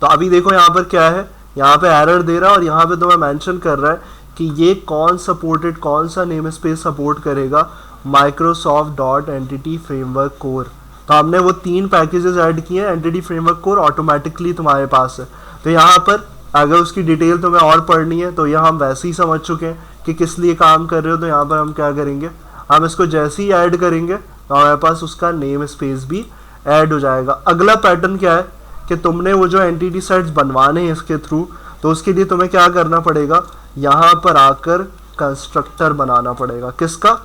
तो अभी देखो यहाँ पर क्या है, यहाँ पे एरर दे रहा है, और यहाँ पे तुम्हें मेंशन कर रहा है कि ये कौन सपोर्टेड, कौन सा नेम स्पेस सपोर्ट करेगा, Microsoft dot entity framework core. तो हमने वो 3 पैकेजेस ऐड किए हैं, एंटिटी फ्रेमवर्क कोर ऑटोमेटिकली तुम्हारे पास है। तो यहाँ पर अगर उसकी डिटेल तुम्हें और पढ़नी है, तो यह हम वैसे ही समझ चुके हैं कि किस लिए काम कर रहे हो। तो यहाँ पर हम क्या करेंगे, हम इसको जैसे ही ऐड करेंगे तो हमारे पास उसका नेम स्पेस भी ऐड हो जाएगा। अगला पैटर्न क्या है कि तुमने वो जो एंटिटी सेट्स बनवाने हैं इसके थ्रू, तो उसके लिए तुम्हें क्या करना पड़ेगा, यहाँ पर आकर कंस्ट्रक्टर बनाना पड़ेगा। किसका,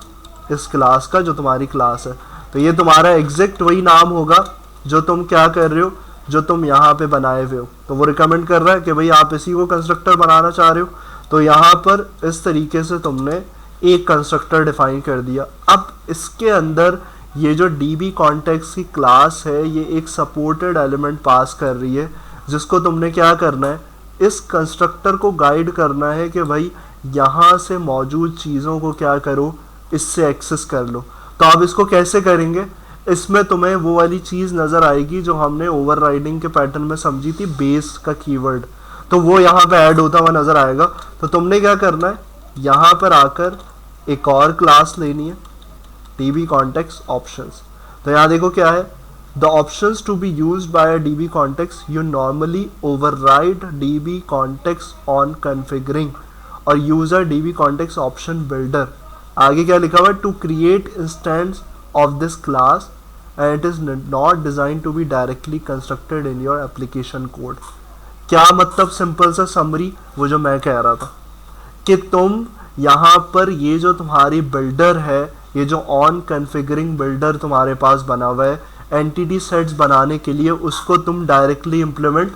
इस क्लास का, जो तुम्हारी क्लास है। तो ये तुम्हारा एग्जैक्ट वही नाम होगा जो तुम क्या कर रहे हो, जो तुम यहाँ पे बनाए हुए हो। तो वो रिकमेंड कर रहा है कि भाई आप इसी को कंस्ट्रक्टर बनाना चाह रहे हो, तो यहाँ पर इस तरीके से तुमने एक कंस्ट्रक्टर डिफाइन कर दिया। अब इसके अंदर ये जो डीबी कॉन्टेक्स्ट की क्लास है, ये एक सपोर्टेड एलिमेंट पास कर रही है, जिसको तुमने क्या करना है, इस कंस्ट्रक्टर को गाइड करना है कि भाई यहाँ से मौजूद चीज़ों को क्या करो, इससे एक्सेस कर लो। तो अब इसको कैसे करेंगे, इसमें तुम्हें वो वाली चीज़ नज़र आएगी जो हमने ओवरराइडिंग के पैटर्न में समझी थी, बेस का कीवर्ड, तो वो यहाँ पे ऐड होता हुआ नज़र आएगा। तो तुमने क्या करना है, यहाँ पर आकर एक और क्लास लेनी है, डीबी कॉन्टेक्स्ट ऑप्शंस। तो यहाँ देखो क्या है, the options to be used by a DB context, you normally override DB context on configuring or use a DB context option builder, आगे क्या लिखा हुआ है, to create instance of this class and it is not design to be directly constructed in your application code. क्या मतलब, simple सा summary, वो जो मैं कह रहा था कि तुम यहाँ पर ये जो तुम्हारी बिल्डर है, ये जो ऑन कॉन्फ़िगरिंग बिल्डर तुम्हारे पास बना हुआ है एंटिटी सेट्स बनाने के लिए, उसको तुम डायरेक्टली इम्प्लीमेंट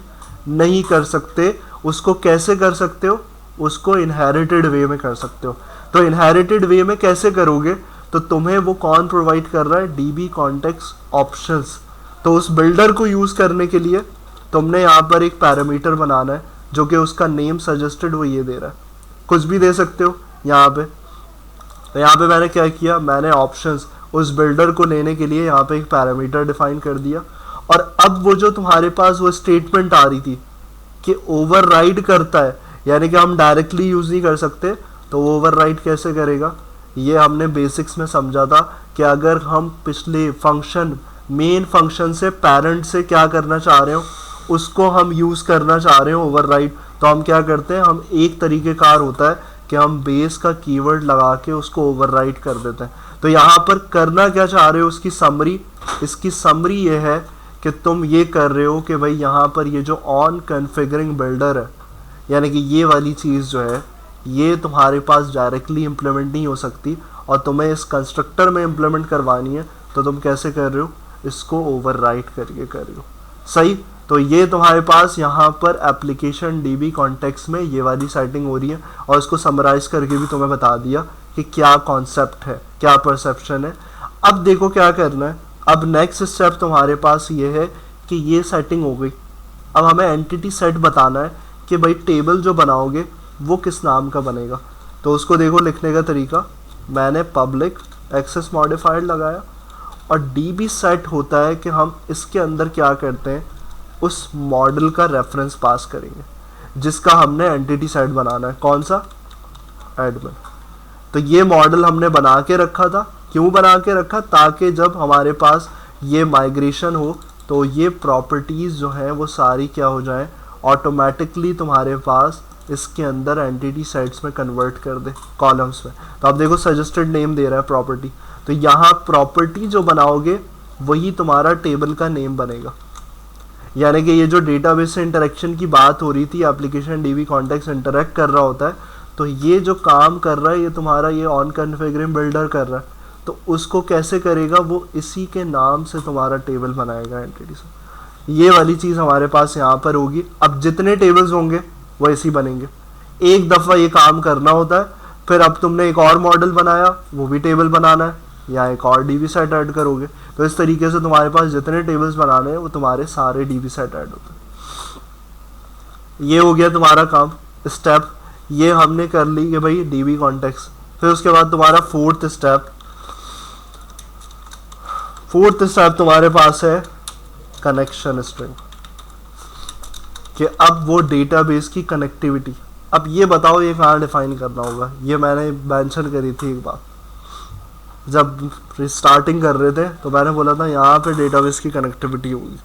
नहीं कर सकते। उसको कैसे कर सकते हो, उसको इनहेरिटेड वे में कर सकते हो। तो इनहेरिटेड वे में कैसे करोगे, तो तुम्हें वो कौन प्रोवाइड कर रहा है, डीबी कॉन्टेक्स्ट ऑप्शंस। तो उस बिल्डर को यूज़ करने के लिए तुमने यहाँ पर एक पैरामीटर बनाना है, जो कि उसका नेम सजेस्टेड वो ये दे रहा है, कुछ भी दे सकते हो यहाँ पे। तो यहाँ पे मैंने क्या किया, मैंने ऑप्शंस उस बिल्डर को लेने के लिए यहाँ पे एक पैरामीटर डिफाइन कर दिया। और अब वो जो तुम्हारे पास वो स्टेटमेंट आ रही थी कि ओवरराइड करता है, यानी कि हम डायरेक्टली यूज़ नहीं कर सकते, तो वो ओवरराइड कैसे करेगा, ये हमने बेसिक्स में समझा था कि अगर हम पिछले फंक्शन मेन फंक्शन से पेरेंट से क्या करना चाह रहे हो, उसको हम यूज़ करना चाह रहे हो ओवरराइड, तो हम क्या करते हैं, हम एक तरीक़ेकार होता है कि हम बेस का कीवर्ड लगा के उसको ओवरराइड कर देते हैं। तो यहाँ पर करना क्या चाह रहे हो, उसकी समरी, इसकी समरी ये है कि तुम ये कर रहे हो कि भाई यहाँ पर ये जो ऑन कॉन्फ़िगरिंग बिल्डर है, यानी कि ये वाली चीज़ जो है, ये तुम्हारे पास डायरेक्टली इम्प्लीमेंट नहीं हो सकती और तुम्हें इस कंस्ट्रक्टर में इम्प्लीमेंट करवानी है, तो तुम कैसे कर रहे हो, इसको ओवरराइड करके कर रहे हो। सही, तो ये तुम्हारे पास यहाँ पर एप्लीकेशन डीबी कॉन्टेक्स्ट में ये वाली सेटिंग हो रही है, और इसको समराइज करके भी तुम्हें बता दिया कि क्या कॉन्सेप्ट है, क्या परसेप्शन है। अब देखो क्या करना है, अब नेक्स्ट स्टेप तुम्हारे पास ये है कि ये सेटिंग हो गई। अब हमें एंटिटी सेट बताना है कि भाई टेबल जो बनाओगे वो किस नाम का बनेगा। तो उसको देखो लिखने का तरीका, मैंने पब्लिक एक्सेस मॉडिफायर लगाया, और डीबी सेट होता है कि हम इसके अंदर क्या करते हैं, उस मॉडल का रेफरेंस पास करेंगे जिसका हमने एंटिटी सेट बनाना है। कौन सा, एडमिन। तो ये मॉडल हमने बना के रखा था, क्यों बना के रखा, ताकि जब हमारे पास ये माइग्रेशन हो तो ये प्रॉपर्टीज़ जो हैं वो सारी क्या हो जाएं, ऑटोमेटिकली तुम्हारे पास इसके अंदर एंटिटी सेट्स में कन्वर्ट कर दे, कॉलम्स में। तो आप देखो सजेस्टेड नेम दे रहा है प्रॉपर्टी, तो यहाँ प्रॉपर्टी जो बनाओगे वही तुम्हारा टेबल का नेम बनेगा। यानी कि ये जो डेटाबेस से इंटरेक्शन की बात हो रही थी, एप्लीकेशन डीबी कॉन्टेक्स्ट इंटरेक्ट कर रहा होता है, तो ये जो काम कर रहा है ये तुम्हारा ये ऑन कॉन्फ़िगरिंग बिल्डर कर रहा है, तो उसको कैसे करेगा, वो इसी के नाम से तुम्हारा टेबल बनाएगा एंटिटी से। ये वाली चीज़ हमारे पास यहाँ पर होगी। अब जितने टेबल्स होंगे वो ऐसे बनेंगे, एक दफ़ा ये काम करना होता है, फिर अब तुमने एक और मॉडल बनाया, वो भी टेबल बनाना है, या एक और डीबी सेट ऐड करोगे। तो इस तरीके से तुम्हारे पास जितने टेबल्स बनाने हैं वो तुम्हारे सारे डीबी सेट ऐड होते हैं। ये हो गया तुम्हारा काम, स्टेप ये हमने कर ली कि भाई डीबी कॉन्टेक्स्ट। फिर उसके बाद तुम्हारा फोर्थ स्टेप तुम्हारे पास है कनेक्शन स्ट्रिंग, कि अब वो डेटाबेस की कनेक्टिविटी। अब ये बताओ ये कहाँ डिफाइन करना होगा, ये मैंने मेंशन करी थी एक बार जब स्टार्टिंग कर रहे थे, तो मैंने बोला था यहाँ पे डेटाबेस की कनेक्टिविटी होगी।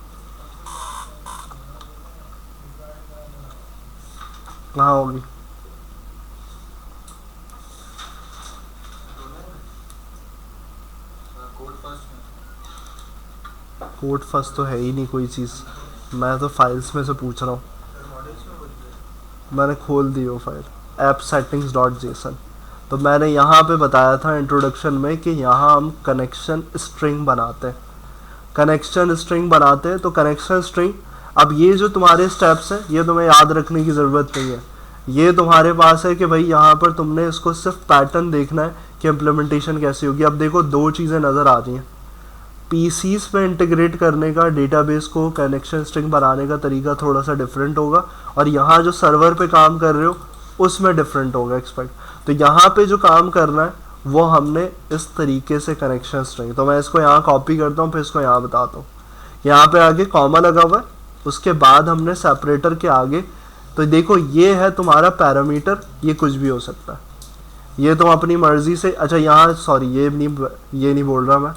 कहाँ होगी, कोड फर्स्ट तो है ही नहीं कोई चीज़, मैं तो फाइल्स में से पूछ रहा हूँ। मैंने खोल दी वो फाइल appsettings.json। तो मैंने यहाँ पे बताया था इंट्रोडक्शन में कि यहाँ हम कनेक्शन स्ट्रिंग बनाते हैं, तो कनेक्शन स्ट्रिंग, अब ये जो तुम्हारे स्टेप्स हैं ये तुम्हें याद रखने की ज़रूरत नहीं है, ये तुम्हारे पास है कि भाई यहाँ पर तुमने इसको सिर्फ पैटर्न देखना है कि इम्प्लीमेंटेशन कैसी होगी। अब देखो दो चीज़ें नज़र आ रही हैं, पीसीस पे इंटीग्रेट करने का डेटाबेस को कनेक्शन स्ट्रिंग बनाने का तरीका थोड़ा सा डिफरेंट होगा, और यहाँ जो सर्वर पे काम कर रहे हो उसमें डिफरेंट होगा एक्सपेक्ट। तो यहाँ पे जो काम करना है वो हमने इस तरीके से कनेक्शन स्ट्रिंग, तो मैं इसको यहाँ कॉपी करता हूँ, फिर इसको यहाँ बताता हूँ। यहाँ पे आगे कॉमा लगा हुआ है, उसके बाद हमने सेपरेटर के आगे, तो देखो ये है तुम्हारा पैरामीटर, ये कुछ भी हो सकता है, ये तुम अपनी मर्जी से, अच्छा यहाँ सॉरी ये नहीं बोल रहा मैं,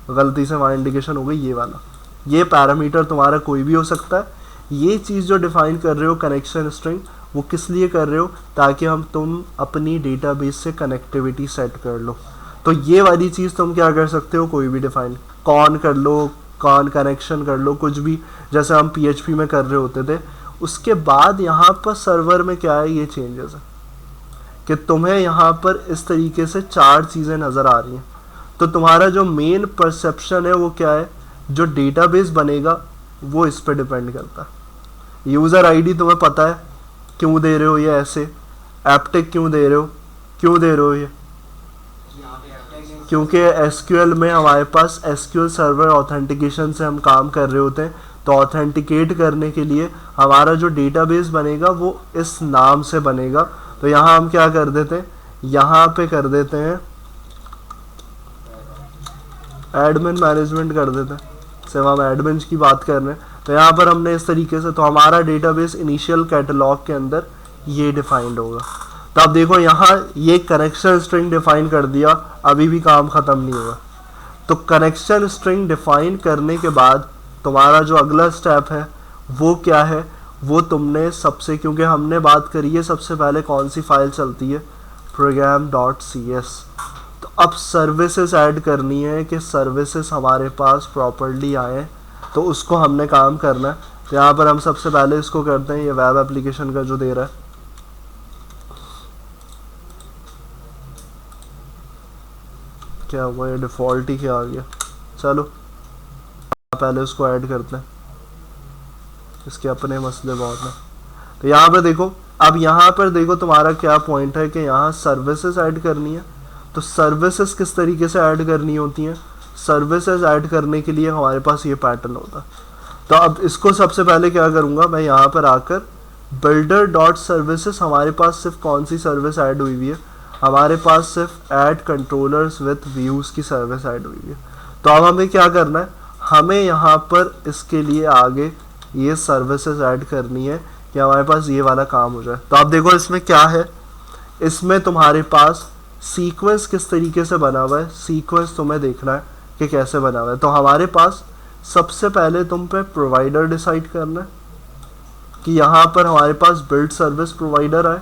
गलती से वहाँ इंडिकेशन हो गई, ये वाला, ये पैरामीटर तुम्हारा कोई भी हो सकता है। ये चीज़ जो डिफाइन कर रहे हो कनेक्शन स्ट्रिंग, वो किस लिए कर रहे हो, ताकि तुम अपनी डेटाबेस से कनेक्टिविटी सेट कर लो। तो ये वाली चीज़ तुम क्या कर सकते हो, कोई भी डिफाइन कॉन कर लो, कॉन कनेक्शन कर लो, कुछ भी, जैसे हम PHP में कर रहे होते थे। उसके बाद यहाँ पर सर्वर में क्या है, ये चेंजेस है कि तुम्हें यहाँ पर इस तरीके से 4 चीज़ें नज़र आ रही हैं। तो तुम्हारा जो मेन परसेप्शन है वो क्या है, जो डेटाबेस बनेगा वो इस पर डिपेंड करता है। यूज़र आईडी तुम्हें पता है क्यों दे रहे हो ये ऐसे, एप्टिक क्यों दे रहे हो, क्यों दे रहे हो ये, क्योंकि SQL में हमारे पास SQL सर्वर ऑथेंटिकेशन से हम काम कर रहे होते हैं। तो ऑथेंटिकेट करने के लिए हमारा जो डेटाबेस बनेगा वो इस नाम से बनेगा। तो यहाँ हम क्या कर देते हैं, यहाँ पे कर देते हैं एडमिन मैनेजमेंट कर देते हैं, सिर्फ हम एडमिन की बात कर रहे हैं। तो यहाँ पर हमने इस तरीके से, तो हमारा डेटाबेस इनिशियल कैटलॉग के अंदर ये डिफाइंड होगा। तो आप देखो यहाँ ये कनेक्शन स्ट्रिंग डिफाइन कर दिया, अभी भी काम ख़त्म नहीं हुआ। तो कनेक्शन स्ट्रिंग डिफाइन करने के बाद तुम्हारा जो अगला स्टेप है वो क्या है, वो तुमने सबसे, क्योंकि हमने बात करी है सबसे पहले कौन सी फाइल चलती है, program.cs। तो अब सर्विसेज ऐड करनी है कि सर्विसेज हमारे पास प्रॉपर्ली आए, तो उसको हमने काम करना है। तो यहाँ पर हम सबसे पहले इसको करते हैं, ये वेब एप्लीकेशन का जो दे रहा है, क्या हुआ, ये डिफ़ॉल्ट ही क्या आ गया, चलो पहले उसको ऐड करते हैं, इसके अपने मसले बहुत हैं। तो यहाँ पर देखो, अब यहाँ पर देखो तुम्हारा क्या पॉइंट है कि यहाँ सर्विसेज ऐड करनी है। तो सर्विसेज किस तरीके से ऐड करनी होती हैं, सर्विसेज ऐड करने के लिए हमारे पास ये पैटर्न होता है। तो अब इसको सबसे पहले क्या करूँगा, मैं यहाँ पर आकर बिल्डर डॉट सर्विसेज, हमारे पास सिर्फ कौन सी सर्विस ऐड हुई हुई है, हमारे पास सिर्फ ऐड कंट्रोलर्स विथ व्यूज़ की सर्विस ऐड हुई है। तो अब हमें क्या करना है, हमें यहाँ पर इसके लिए आगे ये सर्विसेज ऐड करनी है कि हमारे पास ये वाला काम हो जाए। तो आप देखो इसमें क्या है, इसमें तुम्हारे पास सीक्वेंस किस तरीके से बना हुआ है, सीक्वेंस तुम्हें देखना है कि कैसे बना हुआ है। तो हमारे पास सबसे पहले तुम पे प्रोवाइडर डिसाइड करना है कि यहाँ पर हमारे पास बिल्ड सर्विस प्रोवाइडर आए।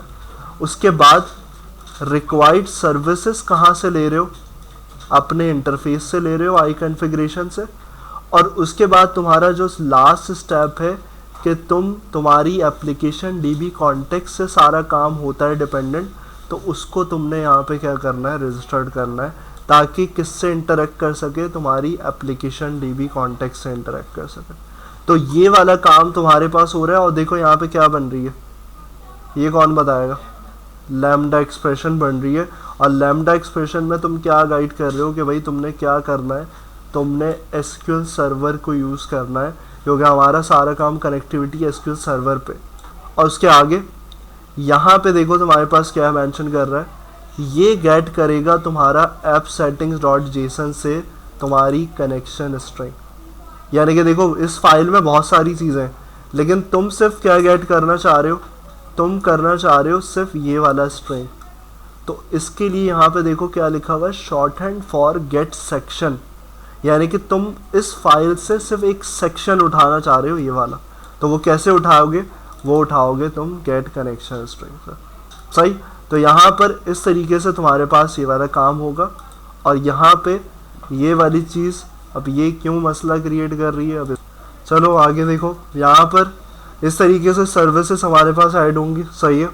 उसके बाद रिक्वायर्ड सर्विसेज कहाँ से ले रहे हो, अपने इंटरफेस से ले रहे हो, आई कॉन्फ़िगरेशन से। और उसके बाद तुम्हारा जो लास्ट स्टेप है कि तुम्हारी एप्लीकेशन DB कॉन्टेक्स्ट से सारा काम होता है डिपेंडेंट, तो उसको तुमने यहाँ पे क्या करना है, रजिस्टर्ड करना है, ताकि किससे इंटरेक्ट कर सके, तुम्हारी एप्लीकेशन DB कॉन्टेक्स्ट से इंटरेक्ट कर सके। तो ये वाला काम तुम्हारे पास हो रहा है। और देखो यहाँ पे क्या बन रही है, ये कौन बताएगा, लैम्डा एक्सप्रेशन बन रही है। और लैम्डा एक्सप्रेशन में तुम क्या गाइड कर रहे हो कि भाई तुमने क्या करना है, तुमने SQL सर्वर को यूज़ करना है, क्योंकि हमारा सारा काम कनेक्टिविटी SQL सर्वर पे। और उसके आगे यहाँ पे देखो तुम्हारे पास क्या मेंशन कर रहा है, ये गेट करेगा तुम्हारा ऐप सेटिंग्स डॉट जेसन से तुम्हारी कनेक्शन स्ट्रिंग। यानी कि देखो इस फाइल में बहुत सारी चीज़ें हैं, लेकिन तुम सिर्फ क्या गेट करना चाह रहे हो, तुम करना चाह रहे हो सिर्फ ये वाला स्ट्रिंग। तो इसके लिए यहाँ पे देखो क्या लिखा हुआ है, shorthand for get section, यानी कि तुम इस फाइल से सिर्फ एक सेक्शन उठाना चाह रहे हो, ये वाला। तो वो कैसे उठाओगे, वो उठाओगे तुम गेट कनेक्शन स्ट्रिंग से, सही। तो यहाँ पर इस तरीके से तुम्हारे पास ये वाला काम होगा। और यहाँ पे ये वाली चीज़, अब ये क्यों मसला क्रिएट कर रही है, अब चलो आगे देखो, यहाँ पर इस तरीके से सर्विसेज हमारे पास ऐड होंगी, सही है।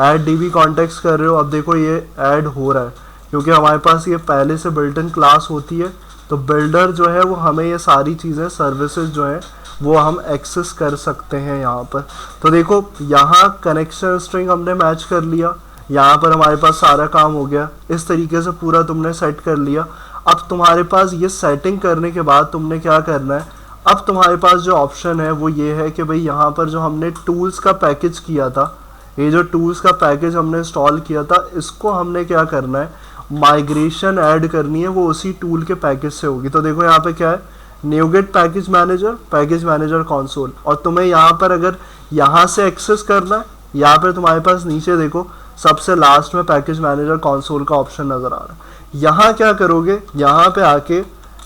ऐड DB कॉन्टेक्स्ट कर रहे हो, अब देखो ये ऐड हो रहा है क्योंकि हमारे पास ये पहले से बिल्ट इन क्लास होती है। तो बिल्डर जो है वो हमें ये सारी चीज़ें, सर्विसेज जो हैं वो हम एक्सेस कर सकते हैं यहाँ पर। तो देखो यहाँ कनेक्शन स्ट्रिंग हमने मैच कर लिया, यहाँ पर हमारे पास सारा काम हो गया, इस तरीके से पूरा तुमने सेट कर लिया। अब तुम्हारे पास ये सेटिंग करने के बाद तुमने क्या करना है, अब तुम्हारे पास जो ऑप्शन है वो ये है कि भाई यहाँ पर जो हमने टूल्स का पैकेज किया था, ये जो टूल्स का पैकेज हमने इंस्टॉल किया था, इसको हमने क्या करना है, माइग्रेशन ऐड करनी है, वो उसी टूल के पैकेज से होगी। तो देखो यहाँ पे क्या है, न्यूगेट पैकेज मैनेजर कंसोल। और तुम्हें यहाँ पर अगर यहाँ से एक्सेस करना है, यहाँ पर तुम्हारे पास नीचे देखो सबसे लास्ट में पैकेज मैनेजर कंसोल का ऑप्शन नज़र आ रहा है। यहाँ क्या करोगे, यहाँ पे आके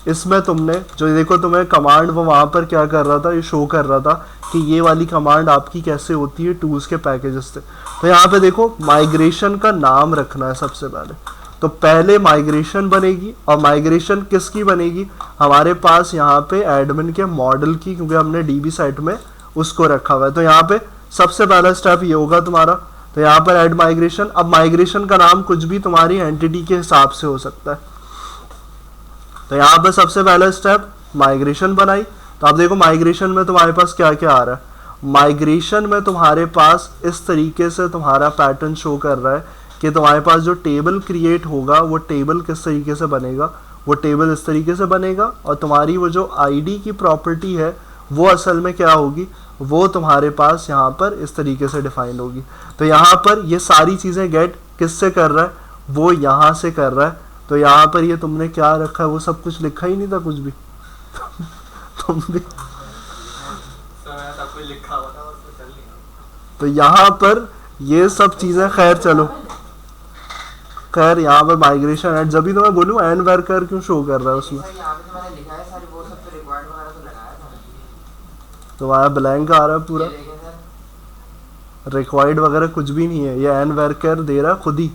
इसमें तुमने जो देखो तुम्हें कमांड वो वहाँ पर क्या कर रहा था, ये शो कर रहा था कि ये वाली कमांड आपकी कैसे होती है टूल्स के पैकेजेस से। तो यहाँ पे देखो माइग्रेशन का नाम रखना है सबसे पहले। तो पहले माइग्रेशन बनेगी, और माइग्रेशन किसकी बनेगी, हमारे पास यहाँ पे एडमिन के मॉडल की, क्योंकि हमने डीबी साइट में उसको रखा हुआ है। तो यहाँ पे सबसे पहला स्टेप ये होगा तुम्हारा। तो यहाँ पर ऐड माइग्रेशन। अब माइग्रेशन का नाम कुछ भी तुम्हारी एंटिटी के हिसाब से हो सकता है। तो यहाँ पर सबसे पहला स्टेप माइग्रेशन बनाई। तो आप देखो माइग्रेशन में तुम्हारे पास क्या क्या आ रहा है। माइग्रेशन में तुम्हारे पास इस तरीके से तुम्हारा पैटर्न शो कर रहा है कि तुम्हारे पास जो टेबल क्रिएट होगा वो टेबल किस तरीके से बनेगा, वो टेबल इस तरीके से बनेगा, और तुम्हारी वो जो आईडी की प्रॉपर्टी है वो असल में क्या होगी, वो तुम्हारे पास यहाँ पर इस तरीके से डिफाइंड होगी। तो यहाँ पर ये सारी चीज़ें गेट किससे कर रहा है, वो यहाँ से कर रहा है। तो यहाँ पर ये तुमने क्या रखा है, वो सब कुछ लिखा ही नहीं था कुछ भी तुम भी तो यहाँ पर ये सब चीज़ें, खैर चलो, खैर यहाँ पर माइग्रेशन एंड, जब भी तो मैं बोलूँ एंड वर्कर क्यों शो कर रहा है उसमें, तो वहाँ ब्लैंक आ रहा है पूरा, रिक्वायर्ड वगैरह कुछ भी नहीं है। ये एन वर्कर दे रहा है खुद ही,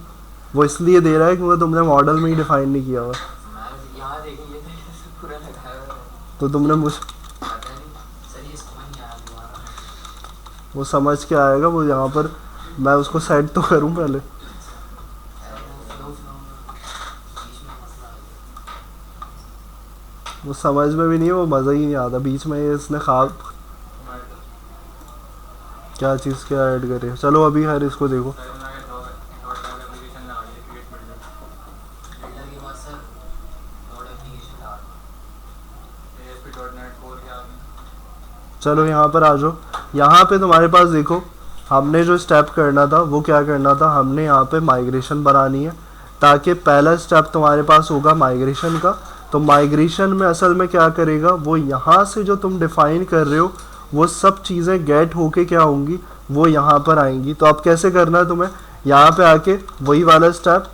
वो इसलिए दे रहा है क्योंकि तुमने मॉडल में ही डिफाइन नहीं किया हुआ। तो तुमने मुझे वो समझ के आएगा, वो यहाँ पर मैं उसको सेट तो करूँ पहले। वो समझ में भी नहीं है, वो मज़ा ही नहीं आता बीच में। ये इसने खाब क्या चीज़ क्या ऐड करे। चलो अभी हर इसको देखो, चलो यहाँ पर आ जाओ। यहाँ पे तुम्हारे पास देखो हमने जो स्टेप करना था वो क्या करना था, हमने यहाँ पे माइग्रेशन बनानी है, ताकि पहला स्टेप तुम्हारे पास होगा माइग्रेशन का। तो माइग्रेशन में असल में क्या करेगा, वो यहाँ से जो तुम डिफाइन कर रहे हो वो सब चीज़ें गेट होके क्या होंगी, वो यहाँ पर आएंगी। तो अब कैसे करना है तुम्हें, यहाँ पे आके वही वाला स्टेप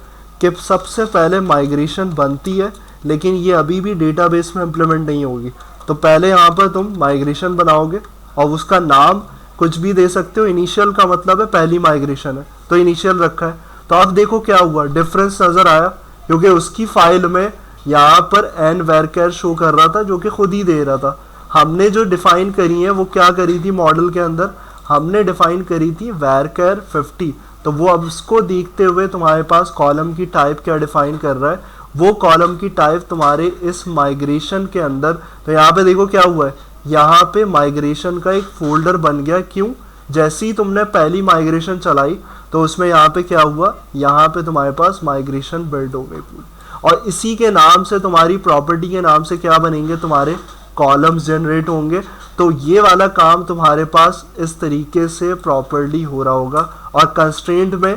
कि सबसे पहले माइग्रेशन बनती है, लेकिन ये अभी भी डेटाबेस में इम्प्लीमेंट नहीं होगी। तो पहले यहाँ पर तुम माइग्रेशन बनाओगे और उसका नाम कुछ भी दे सकते हो। इनिशियल का मतलब है पहली माइग्रेशन है, तो इनिशियल रखा है। तो अब देखो क्या हुआ, डिफरेंस नज़र आया, क्योंकि उसकी फाइल में यहाँ पर एन वर्कर शो कर रहा था जो कि खुद ही दे रहा था। हमने जो डिफाइन करी है वो क्या करी थी, मॉडल के अंदर हमने डिफाइन करी थी वर्कर 50। तो वो अब उसको देखते हुए तुम्हारे पास कॉलम की टाइप क्या डिफाइन कर रहा है, वो कॉलम की टाइप तुम्हारे इस माइग्रेशन के अंदर। तो यहाँ पे देखो क्या हुआ है, यहाँ पे माइग्रेशन का एक फोल्डर बन गया। क्यों, जैसे ही तुमने पहली माइग्रेशन चलाई तो उसमें यहाँ पे क्या हुआ, यहाँ पे तुम्हारे पास माइग्रेशन बिल्ड हो गई पूरी, और इसी के नाम से तुम्हारी प्रॉपर्टी के नाम से क्या बनेंगे, तुम्हारे कॉलम्स जनरेट होंगे। तो ये वाला काम तुम्हारे पास इस तरीके से प्रॉपर्ली हो रहा होगा। और कंस्ट्रेंट में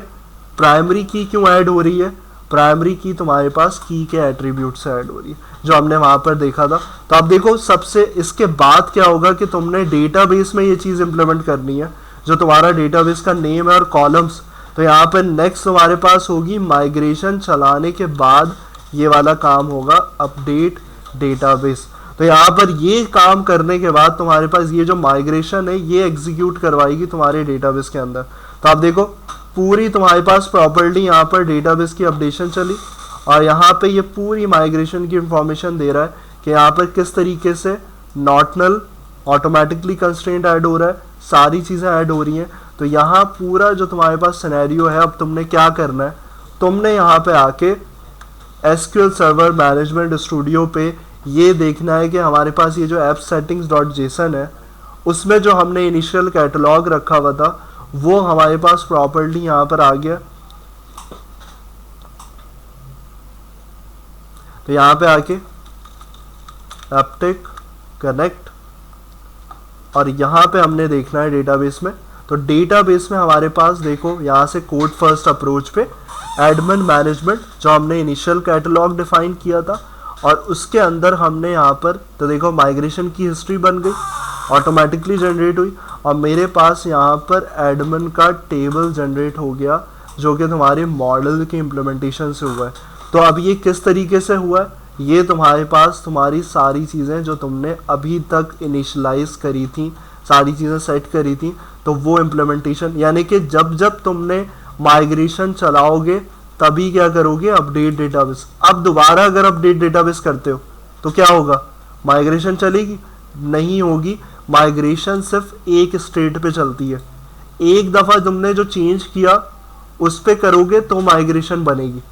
प्राइमरी की क्यों ऐड हो रही है, प्राइमरी की तुम्हारे पास की के एट्रीब्यूट से ऐड हो रही है, जो हमने वहाँ पर देखा था। तो अब देखो सबसे इसके बाद क्या होगा कि तुमने डेटाबेस में ये चीज़ इंप्लीमेंट करनी है, जो तुम्हारा डेटाबेस का नेम है और कॉलम्स। तो यहाँ पर नेक्स्ट तुम्हारे पास होगी माइग्रेशन चलाने के बाद ये वाला काम होगा, अपडेट डेटाबेस। तो यहाँ पर ये काम करने के बाद तुम्हारे पास ये जो माइग्रेशन है ये एग्जीक्यूट करवाएगी तुम्हारे डेटाबेस के अंदर। तो आप देखो पूरी तुम्हारे पास प्रॉपर्टी यहाँ पर डेटाबेस की अपडेशन चली, और यहाँ पे ये पूरी माइग्रेशन की इंफॉर्मेशन दे रहा है कि यहाँ पर किस तरीके से not null automatically constraint add हो रहा है, सारी चीज़ें ऐड हो रही हैं। तो यहाँ पूरा जो तुम्हारे पास सिनेरियो है, अब तुमने क्या करना है, तुमने यहाँ पे आके एसक्यूएल सर्वर मैनेजमेंट स्टूडियो पे ये देखना है कि हमारे पास ये जो ऐप सेटिंग्स डॉट जेसन है उसमें जो हमने इनिशियल कैटलॉग रखा हुआ था वो हमारे पास प्रॉपर्ली यहाँ पर आ गया। तो यहाँ पे आके एप्टिक कनेक्ट, और यहाँ पे हमने देखना है डेटाबेस में। तो डेटाबेस में हमारे पास देखो यहाँ से कोड फर्स्ट अप्रोच पे एडमिन मैनेजमेंट जो हमने इनिशियल कैटलॉग डिफाइन किया था, और उसके अंदर हमने यहाँ पर तो देखो माइग्रेशन की हिस्ट्री बन गई, ऑटोमेटिकली जनरेट हुई, और मेरे पास यहाँ पर एडमिन का टेबल जनरेट हो गया जो कि तुम्हारे मॉडल के इम्प्लीमेंटेशन से हुआ है। तो अब ये किस तरीके से हुआ है, ये तुम्हारे पास तुम्हारी सारी चीज़ें जो तुमने अभी तक इनिशलाइज करी थी, सारी चीज़ें सेट करी थी, तो वो इम्प्लीमेंटेशन, यानी कि जब जब तुमने माइग्रेशन चलाओगे तभी क्या करोगे, अपडेट डेटाबेस। अब दोबारा अगर अपडेट डेटाबेस करते हो तो क्या होगा, माइग्रेशन चलेगी नहीं होगी। माइग्रेशन सिर्फ एक स्टेट पे चलती है, एक दफ़ा तुमने जो चेंज किया उस पे करोगे तो माइग्रेशन बनेगी।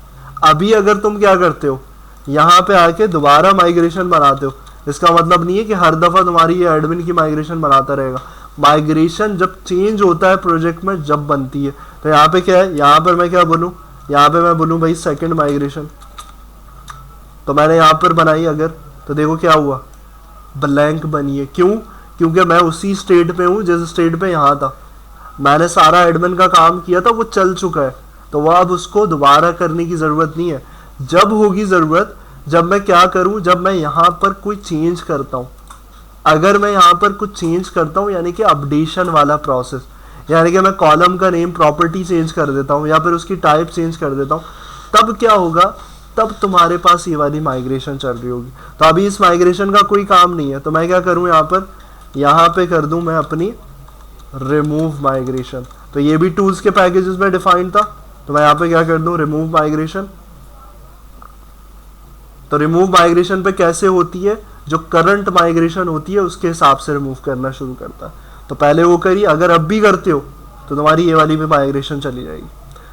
अभी अगर तुम क्या करते हो, यहाँ पे आके दोबारा माइग्रेशन बनाते हो, इसका मतलब नहीं है कि हर दफ़ा तुम्हारी ये एडमिन की माइग्रेशन बनाता रहेगा। माइग्रेशन जब चेंज होता है प्रोजेक्ट में जब बनती है। तो यहाँ पे क्या है, यहाँ पर मैं क्या बोलूँ, यहाँ पे मैं बोलूँ भाई सेकंड माइग्रेशन, तो मैंने यहाँ पर बनाई अगर, तो देखो क्या हुआ, ब्लैंक बनी है। क्यों, क्योंकि मैं उसी स्टेट पे हूँ जिस स्टेट पे यहाँ था, मैंने सारा एडमिन का काम किया था, वो चल चुका है, तो वह अब उसको दोबारा करने की ज़रूरत नहीं है। जब होगी ज़रूरत, जब मैं क्या करूँ, जब मैं यहाँ पर कोई चेंज करता हूँ, अगर मैं यहाँ पर कुछ चेंज करता हूँ, यानी कि अपडेशन वाला प्रोसेस, यानी कि मैं कॉलम का नेम प्रॉपर्टी चेंज कर देता हूँ या फिर उसकी टाइप चेंज कर देता हूँ, तब क्या होगा, तब तुम्हारे पास ये वाली माइग्रेशन चल रही होगी। तो अभी इस माइग्रेशन का कोई काम नहीं है, तो मैं क्या करूँ, यहाँ पे कर दूँ मैं अपनी रिमूव माइग्रेशन। तो ये भी टूल्स के पैकेजेस में डिफाइंड था, तो मैं यहाँ पे क्या कर दूँ, रिमूव माइग्रेशन। तो रिमूव माइग्रेशन पे कैसे होती है, जो करंट माइग्रेशन होती है उसके हिसाब से रिमूव करना शुरू करता है। तो पहले वो करी, अगर अब भी करते हो तो तुम्हारी ये वाली भी माइग्रेशन चली जाएगी।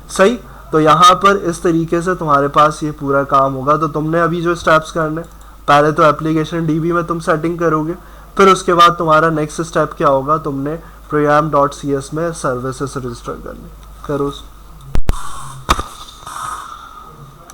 सही, तो यहाँ पर इस तरीके से तुम्हारे पास ये पूरा काम होगा। तो तुमने अभी जो स्टेप्स करने, पहले तो एप्लीकेशन डीबी में तुम सेटिंग करोगे, फिर उसके बाद तुम्हारा नेक्स्ट स्टेप क्या होगा, तुमने program.cs में सर्विसेज रजिस्टर करनी, करो।